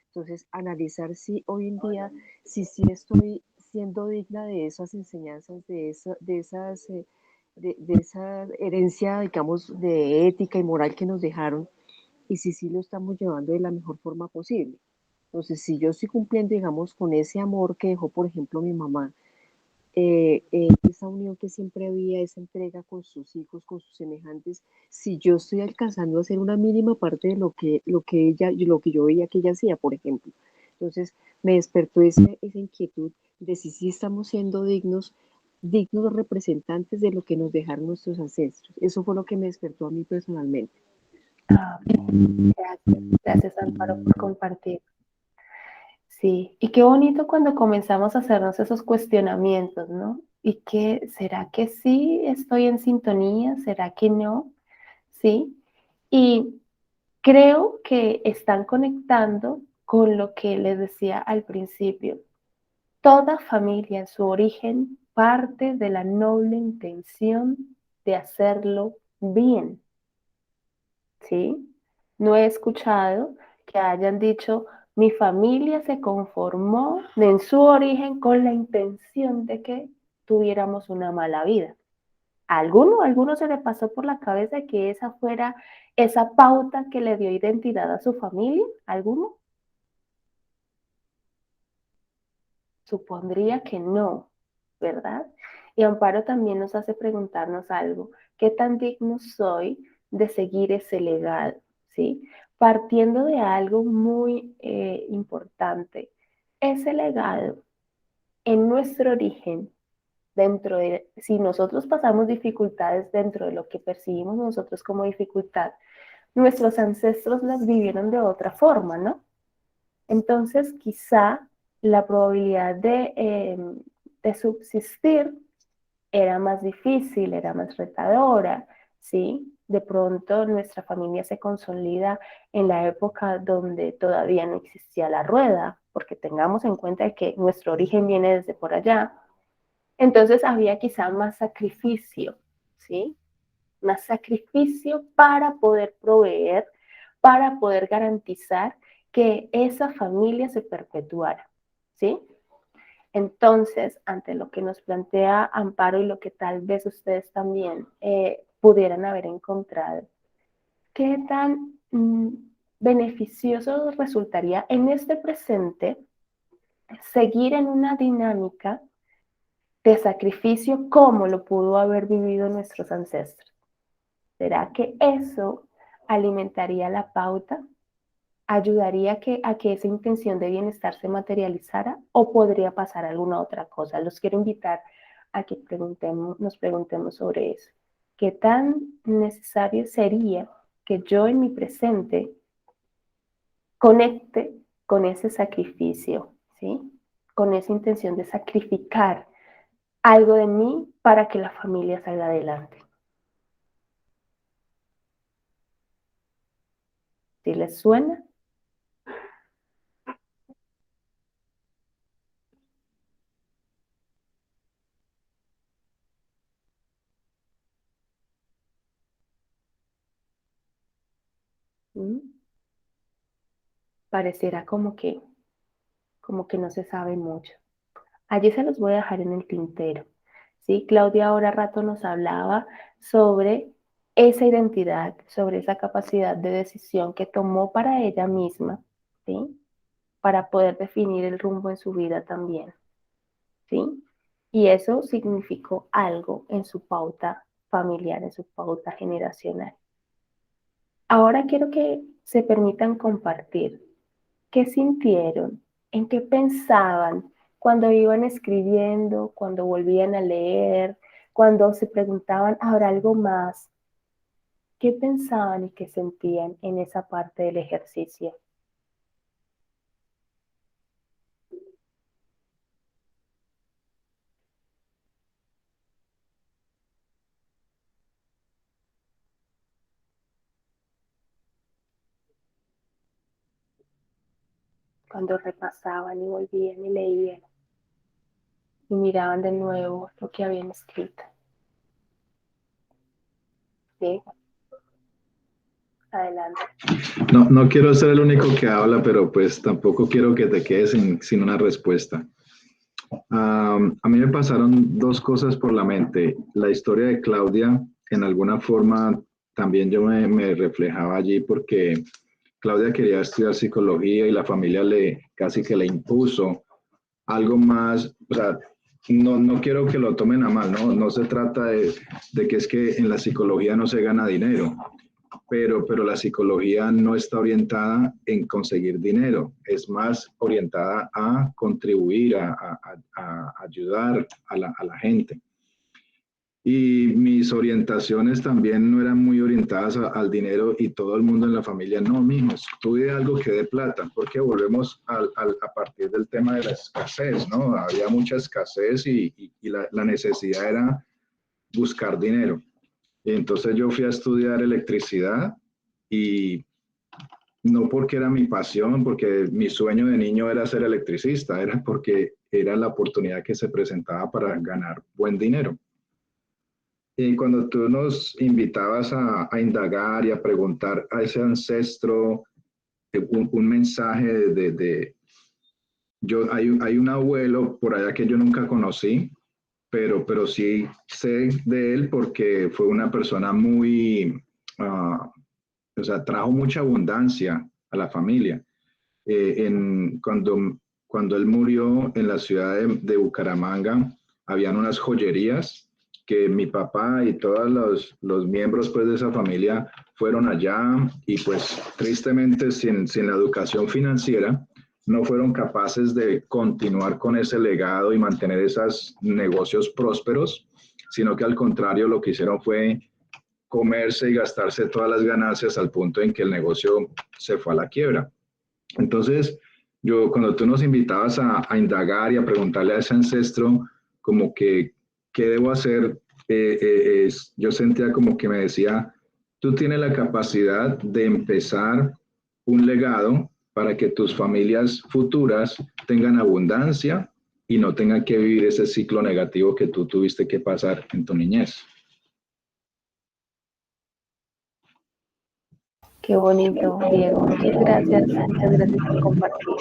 Entonces, analizar si hoy en día, si estoy siendo digna de esas enseñanzas, de esa herencia, digamos, de ética y moral que nos dejaron, y si sí lo estamos llevando de la mejor forma posible. Entonces, si yo estoy cumpliendo, digamos, con ese amor que dejó, por ejemplo, mi mamá, esa unión que siempre había, esa entrega con sus hijos, con sus semejantes, si yo estoy alcanzando a hacer una mínima parte de lo que yo veía que ella hacía, por ejemplo. Entonces, me despertó esa inquietud de si estamos siendo dignos representantes de lo que nos dejaron nuestros ancestros. Eso fue lo que me despertó a mí personalmente. Ah, gracias, gracias Amparo por compartir. Sí, y qué bonito cuando comenzamos a hacernos esos cuestionamientos, ¿no? ¿Y qué, será que sí estoy en sintonía? ¿Será que no? ¿Sí? Y creo que están conectando con lo que les decía al principio. Toda familia en su origen parte de la noble intención de hacerlo bien, ¿sí? No he escuchado que hayan dicho, mi familia se conformó en su origen con la intención de que tuviéramos una mala vida. ¿A alguno se le pasó por la cabeza que esa fuera esa pauta que le dio identidad a su familia? ¿Alguno? Supondría que no, ¿verdad? Y Amparo también nos hace preguntarnos algo, ¿qué tan digno soy de seguir ese legado? ¿Sí? Partiendo de algo muy importante, ese legado en nuestro origen, dentro de, si nosotros pasamos dificultades dentro de lo que percibimos nosotros como dificultad, nuestros ancestros las vivieron de otra forma, ¿no? Entonces, quizá la probabilidad de subsistir era más difícil, era más retadora, ¿sí? De pronto nuestra familia se consolida en la época donde todavía no existía la rueda, porque tengamos en cuenta que nuestro origen viene desde por allá. Entonces había quizá más sacrificio, ¿sí? Más sacrificio para poder proveer, para poder garantizar que esa familia se perpetuara, ¿sí? Entonces, ante lo que nos plantea Amparo y lo que tal vez ustedes también pudieran haber encontrado, ¿qué tan beneficioso resultaría en este presente seguir en una dinámica de sacrificio como lo pudo haber vivido nuestros ancestros? ¿Será que eso alimentaría la pauta? ¿Ayudaría a que esa intención de bienestar se materializara o podría pasar alguna otra cosa? Los quiero invitar a que nos preguntemos sobre eso. ¿Qué tan necesario sería que yo en mi presente conecte con ese sacrificio, ¿sí? Con esa intención de sacrificar algo de mí para que la familia salga adelante? ¿Sí les suena? ¿Mm? Pareciera como que no se sabe mucho. Allí se los voy a dejar en el tintero. ¿Sí? Claudia ahora rato nos hablaba sobre esa identidad, sobre esa capacidad de decisión que tomó para ella misma, ¿sí? Para poder definir el rumbo en su vida también, ¿sí? Y eso significó algo en su pauta familiar, en su pauta generacional. Ahora quiero que se permitan compartir qué sintieron, en qué pensaban cuando iban escribiendo, cuando volvían a leer, cuando se preguntaban, ¿habrá algo más? ¿Qué pensaban y qué sentían en esa parte del ejercicio? Cuando repasaban y volvían y leían y miraban de nuevo lo que habían escrito. ¿Sí? Adelante. No quiero ser el único que habla, pero pues tampoco quiero que te quedes sin una respuesta. A mí me pasaron dos cosas por la mente. La historia de Claudia, en alguna forma, también yo me reflejaba allí porque Claudia quería estudiar psicología y la familia casi que le impuso algo más, o sea, no quiero que lo tomen a mal, no se trata de que es que en la psicología no se gana dinero, pero la psicología no está orientada en conseguir dinero, es más orientada a contribuir, a ayudar a la gente. Y mis orientaciones también no eran muy orientadas al dinero y todo el mundo en la familia, no, mijo, estudie algo que dé plata, porque volvemos a partir del tema de la escasez, ¿no? Había mucha escasez y la necesidad era buscar dinero. Y entonces yo fui a estudiar electricidad y no porque era mi pasión, porque mi sueño de niño era ser electricista, era porque era la oportunidad que se presentaba para ganar buen dinero. Y cuando tú nos invitabas a indagar y a preguntar a ese ancestro un mensaje hay un abuelo por allá que yo nunca conocí, pero sí sé de él porque fue una persona muy, o sea, trajo mucha abundancia a la familia. Cuando él murió en la ciudad de Bucaramanga, habían unas joyerías que mi papá y todos los miembros pues, de esa familia fueron allá y pues tristemente sin la educación financiera no fueron capaces de continuar con ese legado y mantener esos negocios prósperos, sino que al contrario lo que hicieron fue comerse y gastarse todas las ganancias al punto en que el negocio se fue a la quiebra. Entonces, cuando tú nos invitabas a indagar y a preguntarle a ese ancestro, como que, ¿qué debo hacer? Yo sentía como que me decía, tú tienes la capacidad de empezar un legado para que tus familias futuras tengan abundancia y no tengan que vivir ese ciclo negativo que tú tuviste que pasar en tu niñez. Qué bonito, Diego. Muchas gracias por compartir.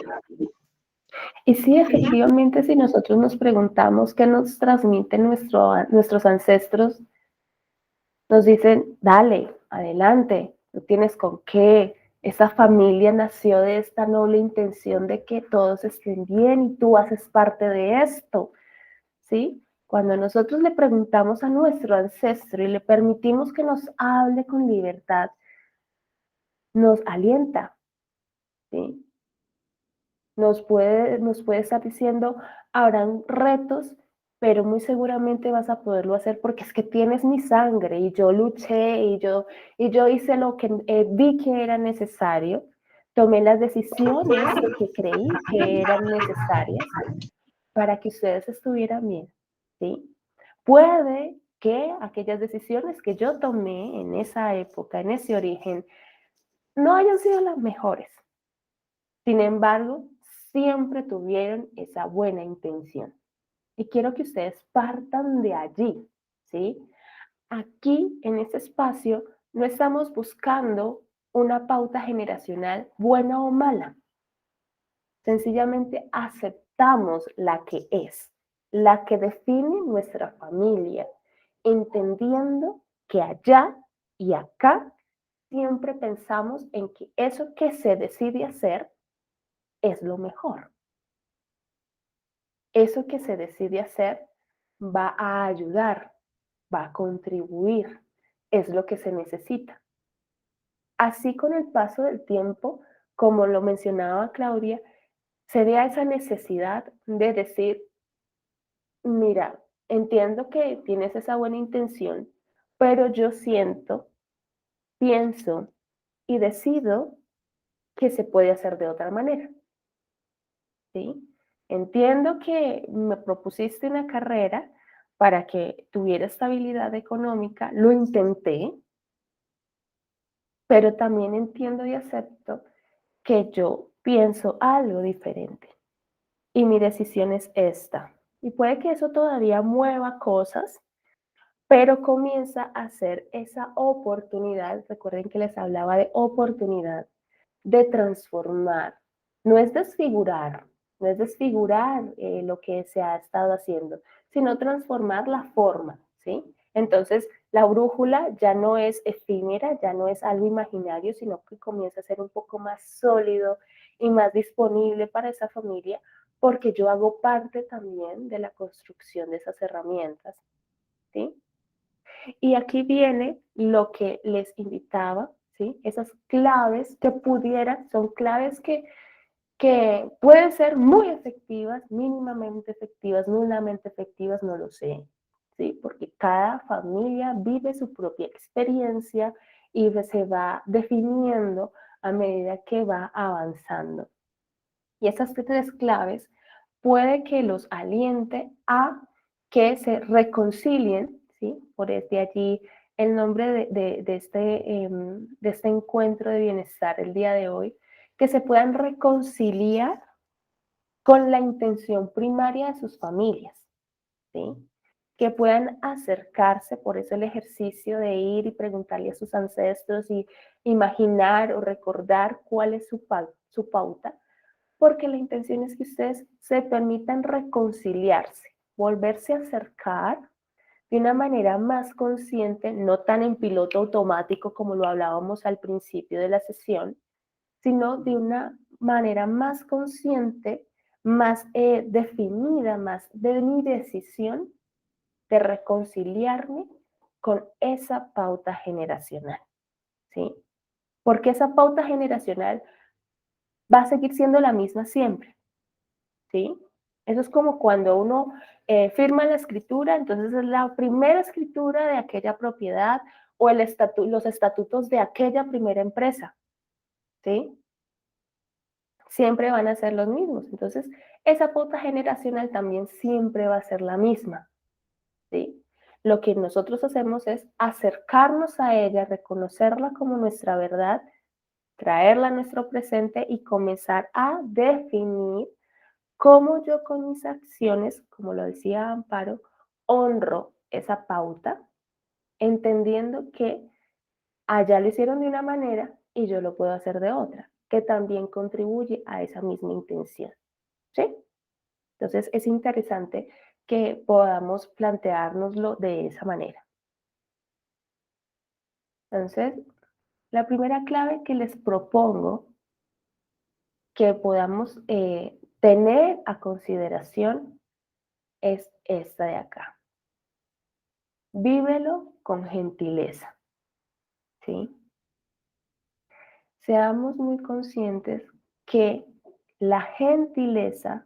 Y sí, efectivamente, si nosotros nos preguntamos qué nos transmiten nuestros ancestros, nos dicen, dale, adelante, tú tienes con qué. Esa familia nació de esta noble intención de que todos estén bien y tú haces parte de esto, ¿sí? Cuando nosotros le preguntamos a nuestro ancestro y le permitimos que nos hable con libertad, nos alienta, ¿sí? Nos puede estar diciendo, habrán retos, pero muy seguramente vas a poderlo hacer porque es que tienes mi sangre y yo luché y yo hice lo que vi que era necesario, tomé las decisiones que creí que eran necesarias para que ustedes estuvieran bien, ¿sí? Puede que aquellas decisiones que yo tomé en esa época, en ese origen, no hayan sido las mejores. Sin embargo, siempre tuvieron esa buena intención. Y quiero que ustedes partan de allí, ¿sí? Aquí, en este espacio, no estamos buscando una pauta generacional buena o mala. Sencillamente aceptamos la que es, la que define nuestra familia, entendiendo que allá y acá siempre pensamos en que eso que se decide hacer es lo mejor. Eso que se decide hacer va a ayudar, va a contribuir, es lo que se necesita. Así con el paso del tiempo, como lo mencionaba Claudia, sería esa necesidad de decir, mira, entiendo que tienes esa buena intención, pero yo siento, pienso y decido que se puede hacer de otra manera. ¿Sí? Entiendo que me propusiste una carrera para que tuviera estabilidad económica, lo intenté, pero también entiendo y acepto que yo pienso algo diferente y mi decisión es esta. Y puede que eso todavía mueva cosas, pero comienza a ser esa oportunidad, recuerden que les hablaba de oportunidad, de transformar. No es desfigurar, no es desfigurar lo que se ha estado haciendo, sino transformar la forma, ¿sí? Entonces, la brújula ya no es efímera, ya no es algo imaginario, sino que comienza a ser un poco más sólido y más disponible para esa familia, porque yo hago parte también de la construcción de esas herramientas, ¿sí? Y aquí viene lo que les invitaba, ¿sí? Esas claves que pudieran, son claves que pueden ser muy efectivas, mínimamente efectivas, nulamente efectivas, no lo sé, ¿sí? Porque cada familia vive su propia experiencia y se va definiendo a medida que va avanzando. Y esas tres claves puede que los aliente a que se reconcilien, ¿sí? Por desde allí el nombre de este encuentro de bienestar el día de hoy, que se puedan reconciliar con la intención primaria de sus familias, ¿sí? Que puedan acercarse, por eso el ejercicio de ir y preguntarle a sus ancestros y imaginar o recordar cuál es su pauta, porque la intención es que ustedes se permitan reconciliarse, volverse a acercar de una manera más consciente, no tan en piloto automático como lo hablábamos al principio de la sesión, sino de una manera más consciente, más definida, más de mi decisión de reconciliarme con esa pauta generacional, ¿sí? Porque esa pauta generacional va a seguir siendo la misma siempre, ¿sí? Eso es como cuando uno firma la escritura, entonces es la primera escritura de aquella propiedad o los estatutos de aquella primera empresa, ¿sí? Siempre van a ser los mismos. Entonces, esa pauta generacional también siempre va a ser la misma, ¿sí? Lo que nosotros hacemos es acercarnos a ella, reconocerla como nuestra verdad, traerla a nuestro presente y comenzar a definir cómo yo con mis acciones, como lo decía Amparo, honro esa pauta, entendiendo que allá lo hicieron de una manera y yo lo puedo hacer de otra, que también contribuye a esa misma intención, ¿sí? Entonces es interesante que podamos planteárnoslo de esa manera. Entonces, la primera clave que les propongo que podamos tener a consideración es esta de acá. Vívelo con gentileza, ¿sí? Seamos muy conscientes que la gentileza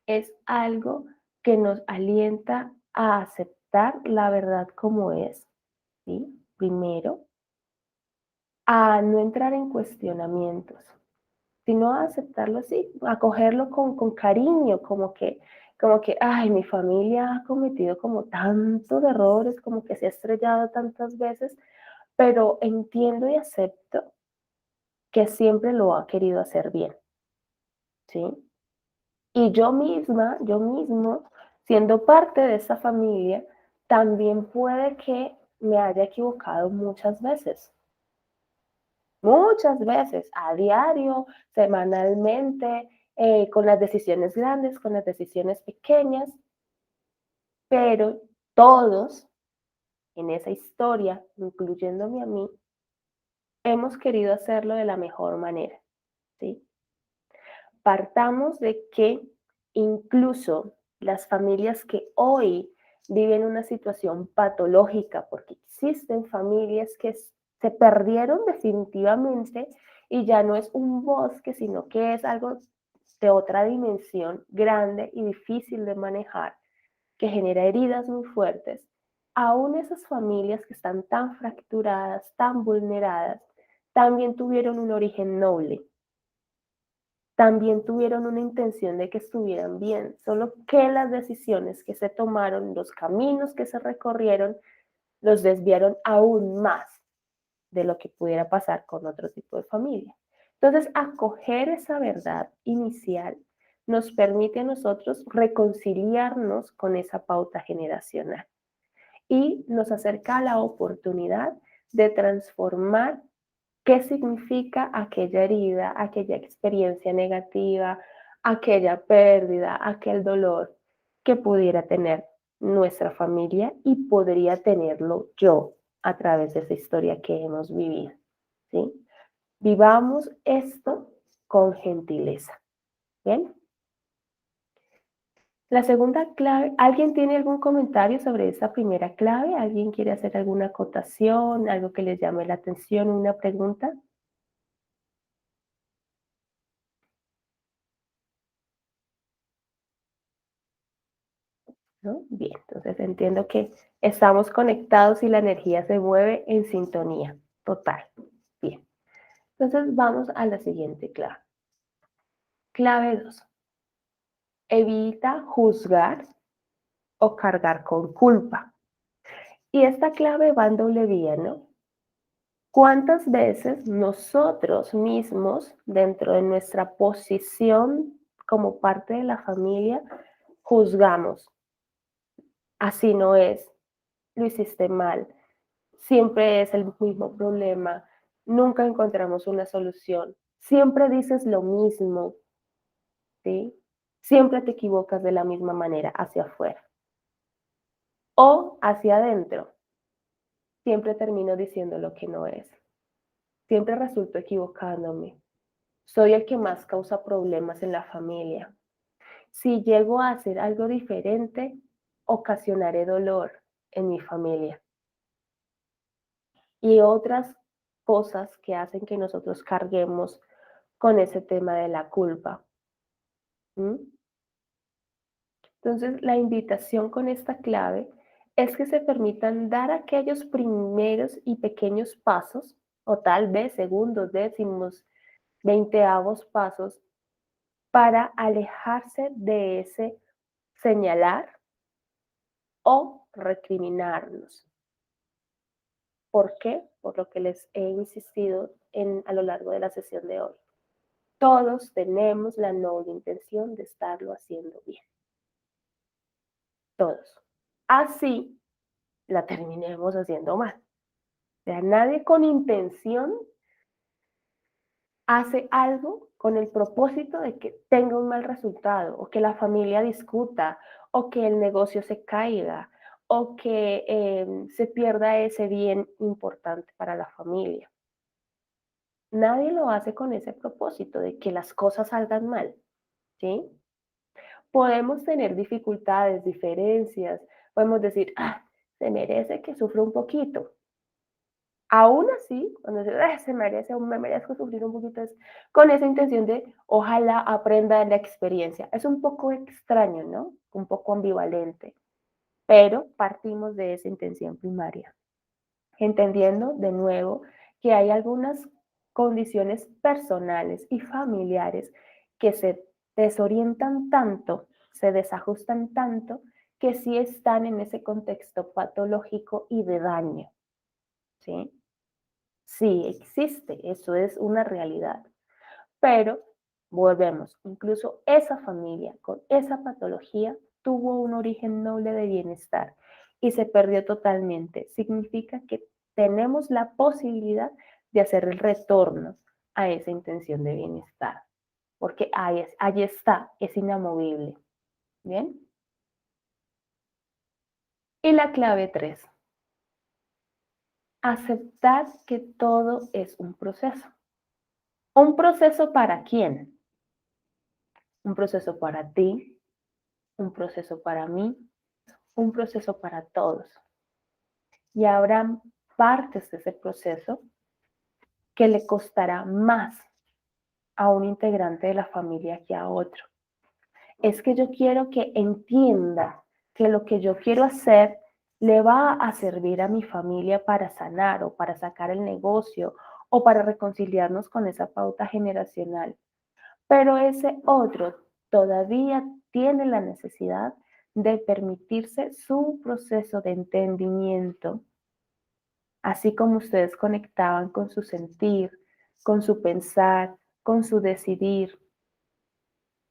es algo que nos alienta a aceptar la verdad como es, ¿sí? Primero, a no entrar en cuestionamientos, sino a aceptarlo así, a cogerlo con cariño, como que, ay, mi familia ha cometido como tantos errores, como que se ha estrellado tantas veces, pero entiendo y acepto que siempre lo ha querido hacer bien, ¿sí? Y yo mismo, siendo parte de esa familia, también puede que me haya equivocado muchas veces, a diario, semanalmente, con las decisiones grandes, con las decisiones pequeñas, pero todos en esa historia, incluyéndome a mí, hemos querido hacerlo de la mejor manera, ¿sí? Partamos de que incluso las familias que hoy viven una situación patológica, porque existen familias que se perdieron definitivamente y ya no es un bosque, sino que es algo de otra dimensión grande y difícil de manejar, que genera heridas muy fuertes. Aún esas familias que están tan fracturadas, tan vulneradas, también tuvieron un origen noble, también tuvieron una intención de que estuvieran bien, solo que las decisiones que se tomaron, los caminos que se recorrieron, los desviaron aún más de lo que pudiera pasar con otro tipo de familia. Entonces, acoger esa verdad inicial nos permite a nosotros reconciliarnos con esa pauta generacional y nos acerca a la oportunidad de transformar qué significa aquella herida, aquella experiencia negativa, aquella pérdida, aquel dolor que pudiera tener nuestra familia y podría tenerlo yo a través de esa historia que hemos vivido, ¿sí? Vivamos esto con gentileza, ¿bien? La segunda clave, ¿alguien tiene algún comentario sobre esta primera clave? ¿Alguien quiere hacer alguna acotación, algo que les llame la atención, una pregunta? ¿No? Bien, entonces entiendo que estamos conectados y la energía se mueve en sintonía total. Bien, entonces vamos a la siguiente clave. Clave 2. Evita juzgar o cargar con culpa. Y esta clave va en doble vía, ¿no? ¿Cuántas veces nosotros mismos, dentro de nuestra posición como parte de la familia, juzgamos? Así no es, lo hiciste mal, siempre es el mismo problema, nunca encontramos una solución, siempre dices lo mismo, ¿sí? Siempre te equivocas de la misma manera hacia afuera o hacia adentro, siempre termino diciendo lo que no es, siempre resulto equivocándome, soy el que más causa problemas en la familia. Si llego a hacer algo diferente, ocasionaré dolor en mi familia. Y otras cosas que hacen que nosotros carguemos con ese tema de la culpa. ¿Mm? Entonces, la invitación con esta clave es que se permitan dar aquellos primeros y pequeños pasos, o tal vez segundos, décimos, veinteavos pasos, para alejarse de ese señalar o recriminarnos. ¿Por qué? Por lo que les he insistido a lo largo de la sesión de hoy. Todos tenemos la noble intención de estarlo haciendo bien. Todos. Así la terminemos haciendo mal. O sea, nadie con intención hace algo con el propósito de que tenga un mal resultado, o que la familia discuta, o que el negocio se caiga, o que se pierda ese bien importante para la familia. Nadie lo hace con ese propósito de que las cosas salgan mal, ¿sí? Podemos tener dificultades, diferencias, podemos decir, se merece que sufra un poquito. Aún así, cuando se merece, me merezco sufrir un poquito, es con esa intención de ojalá aprenda de la experiencia. Es un poco extraño, ¿no? Un poco ambivalente, pero partimos de esa intención primaria, entendiendo de nuevo que hay algunas condiciones personales y familiares que se desorientan tanto, se desajustan tanto, que sí están en ese contexto patológico y de daño, ¿sí? Sí existe, eso es una realidad, pero volvemos, incluso esa familia con esa patología tuvo un origen noble de bienestar y se perdió totalmente. Significa que tenemos la posibilidad de hacer el retorno a esa intención de bienestar, porque ahí está, es inamovible. ¿Bien? Y la clave 3, aceptar que todo es un proceso. ¿Un proceso para quién? Un proceso para ti, un proceso para mí, un proceso para todos. Y habrá partes de ese proceso que le costará más a un integrante de la familia que a otro. Es que yo quiero que entienda que lo que yo quiero hacer le va a servir a mi familia para sanar o para sacar el negocio o para reconciliarnos con esa pauta generacional. Pero ese otro todavía tiene la necesidad de permitirse su proceso de entendimiento, así como ustedes conectaban con su sentir, con su pensar, con su decidir.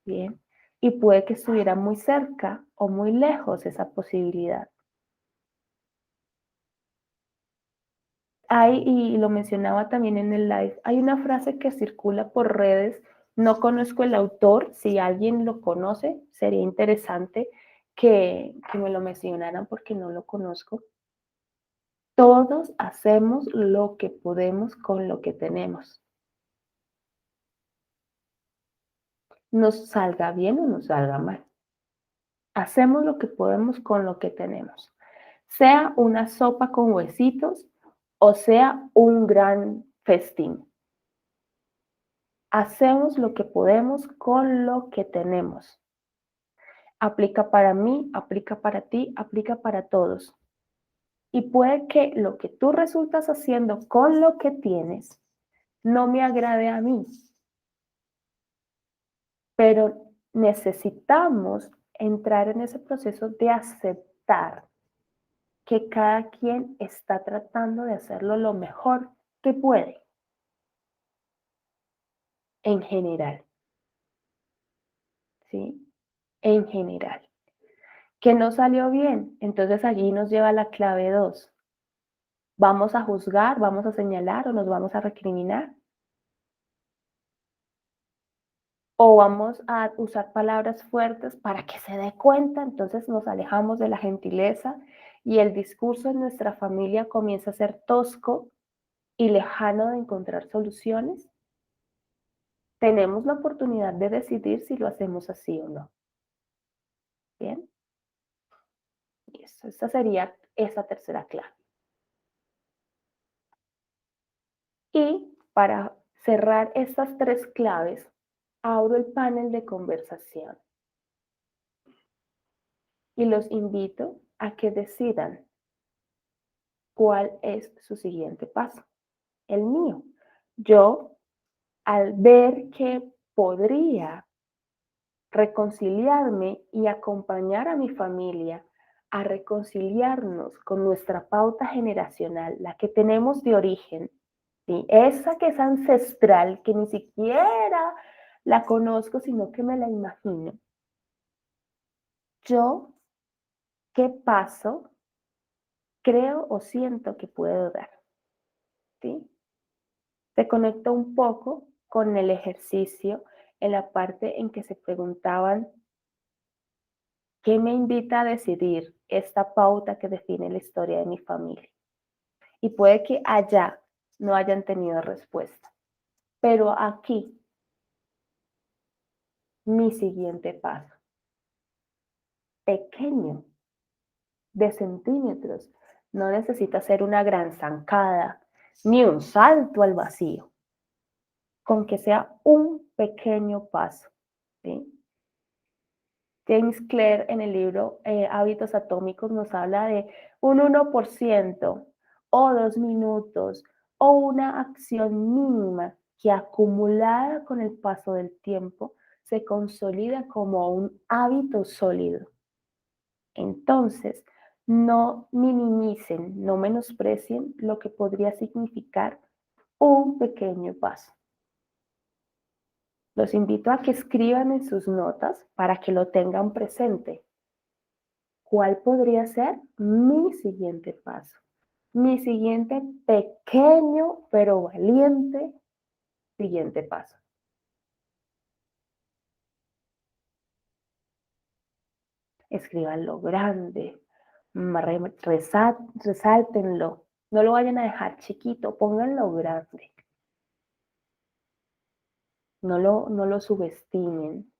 Bien, y puede que estuviera muy cerca o muy lejos esa posibilidad. Hay, y lo mencionaba también en el live, hay una frase que circula por redes, no conozco el autor, si alguien lo conoce, sería interesante que me lo mencionaran porque no lo conozco. Todos hacemos lo que podemos con lo que tenemos. Nos salga bien o nos salga mal. Hacemos lo que podemos con lo que tenemos. Sea una sopa con huesitos o sea un gran festín. Hacemos lo que podemos con lo que tenemos. Aplica para mí, aplica para ti, aplica para todos. Y puede que lo que tú resultas haciendo con lo que tienes no me agrade a mí, pero necesitamos entrar en ese proceso de aceptar que cada quien está tratando de hacerlo lo mejor que puede, en general, ¿sí? En general. Que no salió bien, entonces allí nos lleva la clave 2. ¿Vamos a juzgar, vamos a señalar o nos vamos a recriminar? ¿O vamos a usar palabras fuertes para que se dé cuenta? Entonces nos alejamos de la gentileza y el discurso en nuestra familia comienza a ser tosco y lejano de encontrar soluciones. Tenemos la oportunidad de decidir si lo hacemos así o no. Bien. Eso, esa sería esa tercera clave. Y para cerrar estas 3 claves, abro el panel de conversación y los invito a que decidan cuál es su siguiente paso. El mío. Yo, al ver que podría reconciliarme y acompañar a mi familia a reconciliarnos con nuestra pauta generacional, la que tenemos de origen, ¿sí? Esa que es ancestral, que ni siquiera la conozco, sino que me la imagino. Yo, ¿qué paso creo o siento que puedo dar? ¿Sí? Se conectó un poco con el ejercicio en la parte en que se preguntaban qué me invita a decidir esta pauta que define la historia de mi familia. Y puede que allá no hayan tenido respuesta, pero aquí mi siguiente paso, pequeño, de centímetros, no necesita ser una gran zancada ni un salto al vacío, con que sea un pequeño paso, ¿sí? James Clear en el libro Hábitos Atómicos nos habla de un 1% o 2 minutos o una acción mínima que acumulada con el paso del tiempo se consolida como un hábito sólido. Entonces, no minimicen, no menosprecien lo que podría significar un pequeño paso. Los invito a que escriban en sus notas para que lo tengan presente. ¿Cuál podría ser mi siguiente paso? Mi siguiente pequeño pero valiente siguiente paso. Escríbanlo grande, resáltenlo, no lo vayan a dejar chiquito, pónganlo grande, no lo subestimen.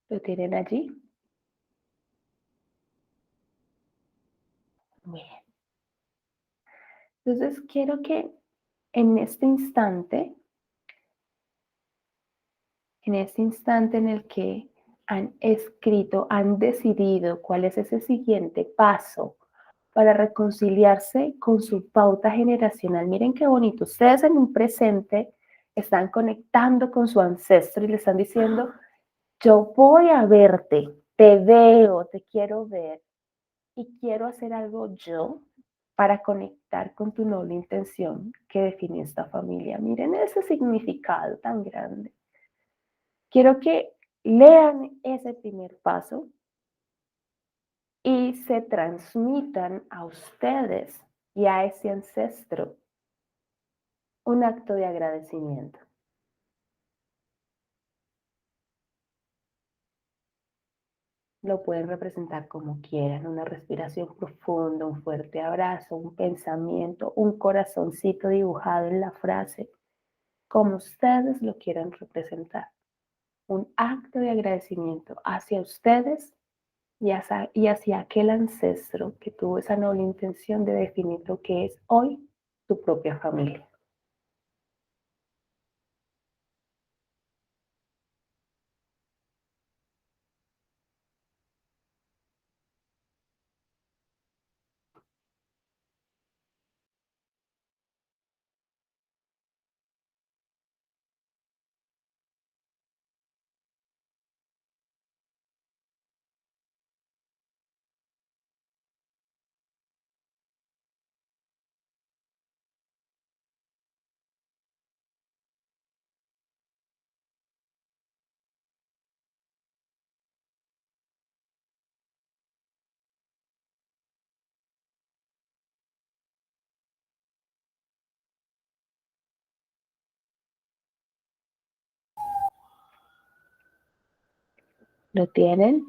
¿Lo tienen allí? Bien. Entonces quiero que en este instante en el que han escrito, han decidido cuál es ese siguiente paso para reconciliarse con su pauta generacional. Miren qué bonito. Ustedes en un presente están conectando con su ancestro y le están diciendo, yo voy a verte, te veo, te quiero ver y quiero hacer algo yo para conectar con tu noble intención que define esta familia. Miren ese significado tan grande. Quiero que lean ese primer paso y se transmitan a ustedes y a ese ancestro un acto de agradecimiento. Lo pueden representar como quieran, una respiración profunda, un fuerte abrazo, un pensamiento, un corazoncito dibujado en la frase, como ustedes lo quieran representar. Un acto de agradecimiento hacia ustedes y hacia aquel ancestro que tuvo esa noble intención de definir lo que es hoy tu propia familia. ¿Lo tienen?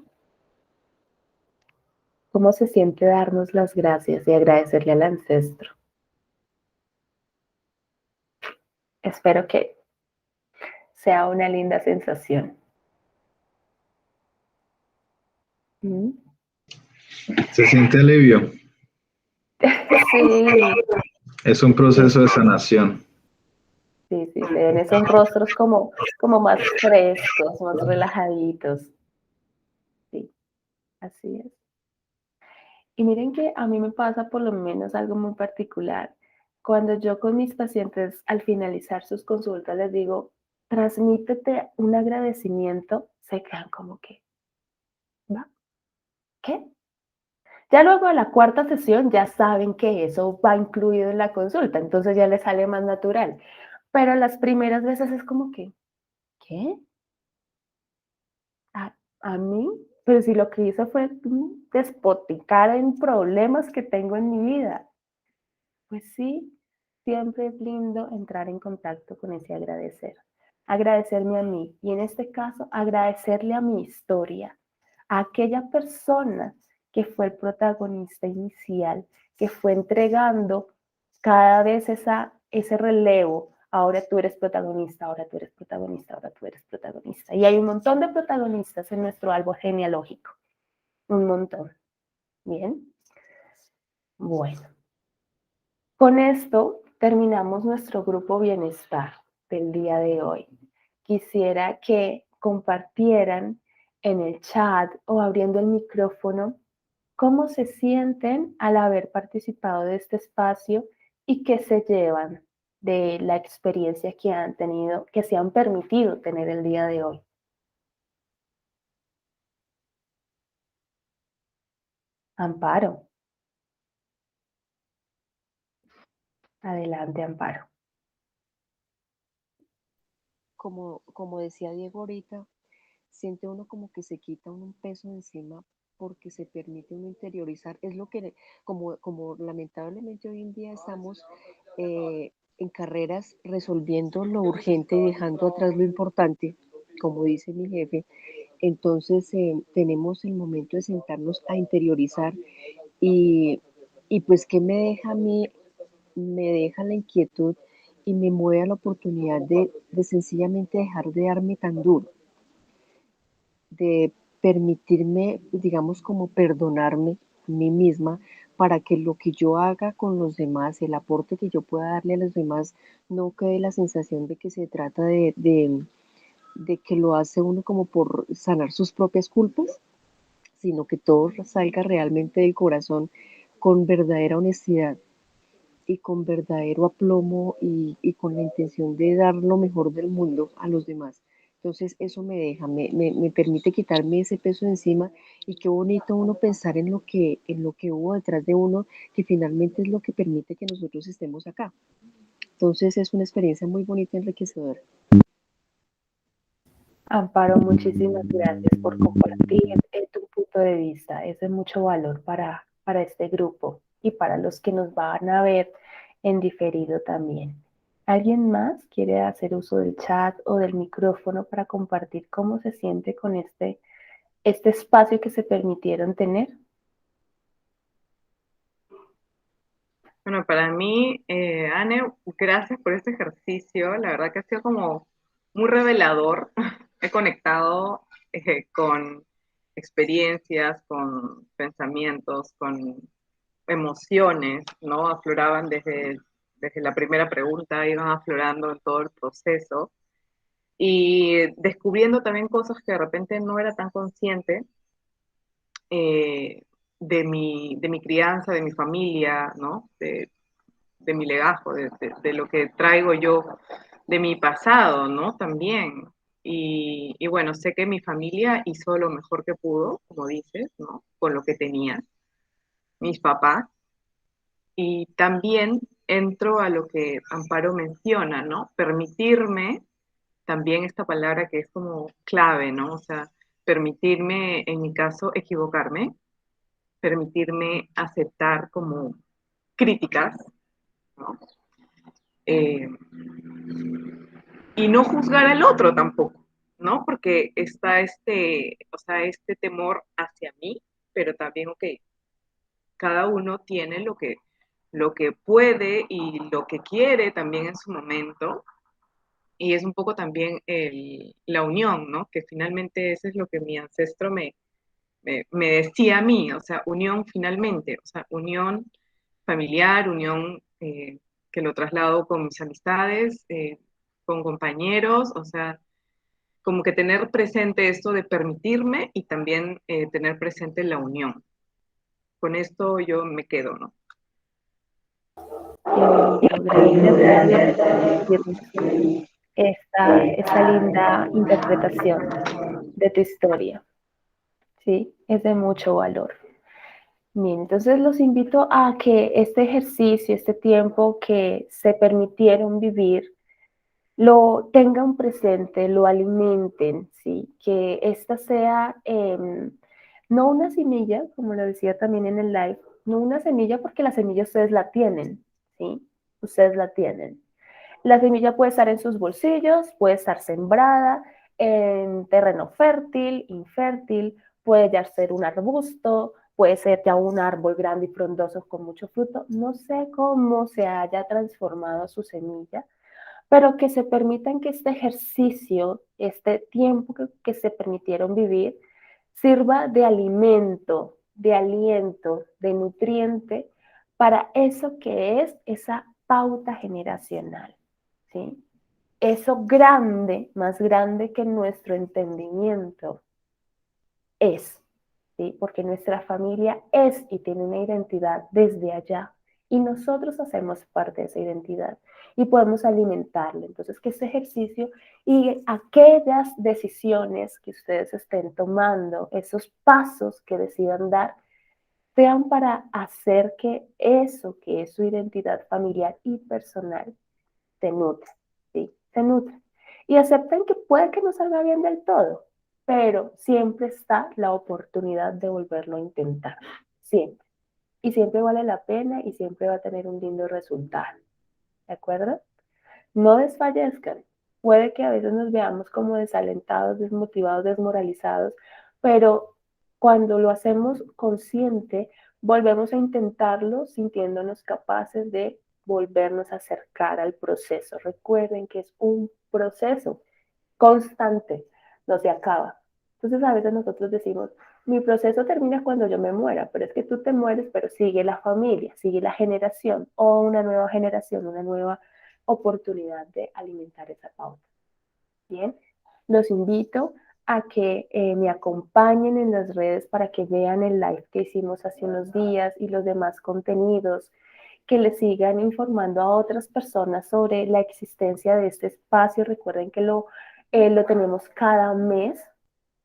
¿Cómo se siente darnos las gracias y agradecerle al ancestro? Espero que sea una linda sensación. ¿Mm? Se siente alivio. Sí, Es un sí, proceso de sanación. sí, sí, se ven esos rostros como más frescos, más relajaditos. Sí, así es. Y miren que a mí me pasa por lo menos algo muy particular. Cuando yo con mis pacientes al finalizar sus consultas les digo, transmítete un agradecimiento, se quedan como que, ¿va? ¿Qué? Ya luego de la cuarta sesión ya saben que eso va incluido en la consulta, entonces ya les sale más natural. Pero las primeras veces es como que, ¿qué? ¿A mí? Pero si lo que hice fue despoticar en problemas que tengo en mi vida. Pues sí, siempre es lindo entrar en contacto con ese agradecer. Agradecerme a mí y en este caso agradecerle a mi historia, a aquella persona que fue el protagonista inicial, que fue entregando cada vez ese relevo. Ahora tú eres protagonista, ahora tú eres protagonista, ahora tú eres protagonista. Y hay un montón de protagonistas en nuestro árbol genealógico. Un montón. Bien. Bueno. Con esto terminamos nuestro grupo bienestar del día de hoy. Quisiera que compartieran en el chat o abriendo el micrófono cómo se sienten al haber participado de este espacio y qué se llevan de la experiencia que han tenido, que se han permitido tener el día de hoy. Amparo, adelante, Amparo. Como decía Diego ahorita, siente uno como que se quita un peso de encima porque se permite uno interiorizar. Es lo que, como lamentablemente hoy en día estamos en carreras resolviendo lo urgente y dejando atrás lo importante, como dice mi jefe, entonces tenemos el momento de sentarnos a interiorizar y, y pues ¿qué me deja a mí? Me deja la inquietud y me mueve a la oportunidad de sencillamente dejar de darme tan duro, de permitirme, digamos, como perdonarme a mí misma para que lo que yo haga con los demás, el aporte que yo pueda darle a los demás, no quede la sensación de que se trata de que lo hace uno como por sanar sus propias culpas, sino que todo salga realmente del corazón con verdadera honestidad y con verdadero aplomo y con la intención de dar lo mejor del mundo a los demás. Entonces eso me deja, me permite quitarme ese peso de encima y qué bonito uno pensar en lo que hubo detrás de uno, que finalmente es lo que permite que nosotros estemos acá. Entonces es una experiencia muy bonita y enriquecedora. Amparo, muchísimas gracias por compartir tu punto de vista. Es de mucho valor para este grupo y para los que nos van a ver en diferido también. ¿Alguien más quiere hacer uso del chat o del micrófono para compartir cómo se siente con este espacio que se permitieron tener? Bueno, para mí, Anne, gracias por este ejercicio. La verdad que ha sido como muy revelador. He conectado con experiencias, con pensamientos, con emociones, ¿no? Afloraban desde la primera pregunta, iban aflorando en todo el proceso y descubriendo también cosas que de repente no era tan consciente eh, de mi crianza, de mi familia, ¿no? De mi legajo, de lo que traigo yo, de mi pasado, ¿no? También. Y bueno, sé que mi familia hizo lo mejor que pudo, como dices, ¿no? Con lo que tenía, mis papás. Y también entro a lo que Amparo menciona, ¿no? Permitirme, también esta palabra que es como clave, ¿no? O sea, permitirme, en mi caso, equivocarme, permitirme aceptar como críticas, ¿no? Eh, y no juzgar al otro tampoco, ¿no? Porque está o sea, este temor hacia mí, pero también, ok, cada uno tiene lo que puede y lo que quiere también en su momento, y es un poco también la unión, ¿no? Que finalmente eso es lo que mi ancestro me decía a mí, o sea, unión finalmente, o sea, unión familiar, unión que lo traslado con mis amistades, con compañeros, o sea, como que tener presente esto de permitirme y también tener presente la unión. Con esto yo me quedo, ¿no? Qué bonito, gracias por compartirnos esta linda interpretación de tu historia. Sí, es de mucho valor. Bien, entonces los invito a que este ejercicio, este tiempo que se permitieron vivir, lo tengan presente, lo alimenten, ¿sí? Que esta sea no una semilla, como lo decía también en el live, no una semilla porque la semilla ustedes la tienen, ¿sí? Ustedes la tienen. La semilla puede estar en sus bolsillos, puede estar sembrada en terreno fértil, infértil, puede ya ser un arbusto, puede ser ya un árbol grande y frondoso con mucho fruto. No sé cómo se haya transformado su semilla, pero que se permitan que este ejercicio, este tiempo que se permitieron vivir, sirva de alimento, de aliento, de nutriente para eso que es esa pauta generacional, ¿sí? Eso grande, más grande que nuestro entendimiento es, ¿sí? Porque nuestra familia es y tiene una identidad desde allá y nosotros hacemos parte de esa identidad y podemos alimentarla. Entonces, que este ejercicio y aquellas decisiones que ustedes estén tomando, esos pasos que decidan dar, sean para hacer que eso que es su identidad familiar y personal se nutre, ¿sí? Se nutre. Y acepten que puede que no salga bien del todo, pero siempre está la oportunidad de volverlo a intentar, siempre. Y siempre vale la pena y siempre va a tener un lindo resultado, ¿de acuerdo? No desfallezcan. Puede que a veces nos veamos como desalentados, desmotivados, desmoralizados, pero cuando lo hacemos consciente, volvemos a intentarlo sintiéndonos capaces de volvernos a acercar al proceso. Recuerden que es un proceso constante, no se acaba. Entonces a veces nosotros decimos, mi proceso termina cuando yo me muera, pero es que tú te mueres, pero sigue la familia, sigue la generación o una nueva generación, una nueva oportunidad de alimentar esa pauta. Bien, los invito a que me acompañen en las redes para que vean el live que hicimos hace unos días y los demás contenidos, que les sigan informando a otras personas sobre la existencia de este espacio. Recuerden que lo tenemos cada mes.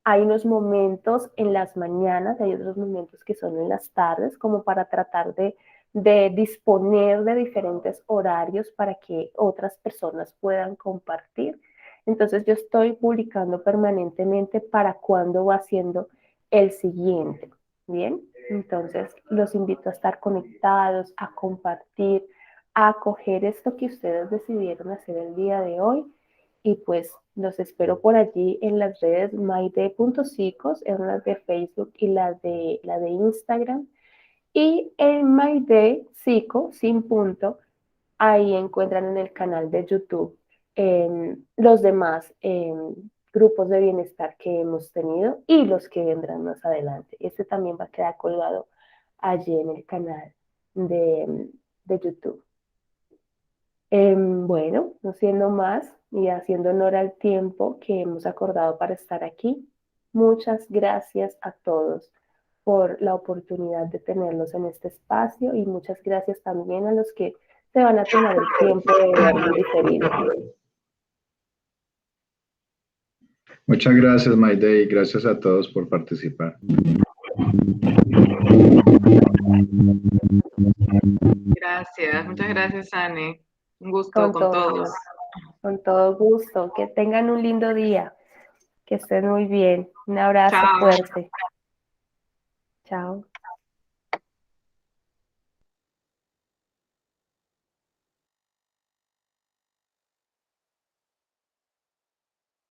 Hay unos momentos en las mañanas, hay otros momentos que son en las tardes, como para tratar de disponer de diferentes horarios para que otras personas puedan compartir. Entonces yo estoy publicando permanentemente para cuándo va siendo el siguiente. Bien, entonces los invito a estar conectados, a compartir, a acoger esto que ustedes decidieron hacer el día de hoy y pues los espero por allí en las redes myday.psicos, en las de Facebook y la de Instagram. Y en MyDay Psico, sin punto, ahí encuentran en el canal de YouTube los demás grupos de bienestar que hemos tenido y los que vendrán más adelante. Este también va a quedar colgado allí en el canal de YouTube. Bueno, no siendo más y haciendo honor al tiempo que hemos acordado para estar aquí, muchas gracias a todos por la oportunidad de tenerlos en este espacio y muchas gracias también a los que se van a tomar el tiempo de verlo en diferido. Muchas gracias, Mayday. Gracias a todos por participar. Gracias, muchas gracias, Anne. Un gusto con todos. Con todo gusto. Que tengan un lindo día. Que estén muy bien. Un abrazo Chao. fuerte. Chao.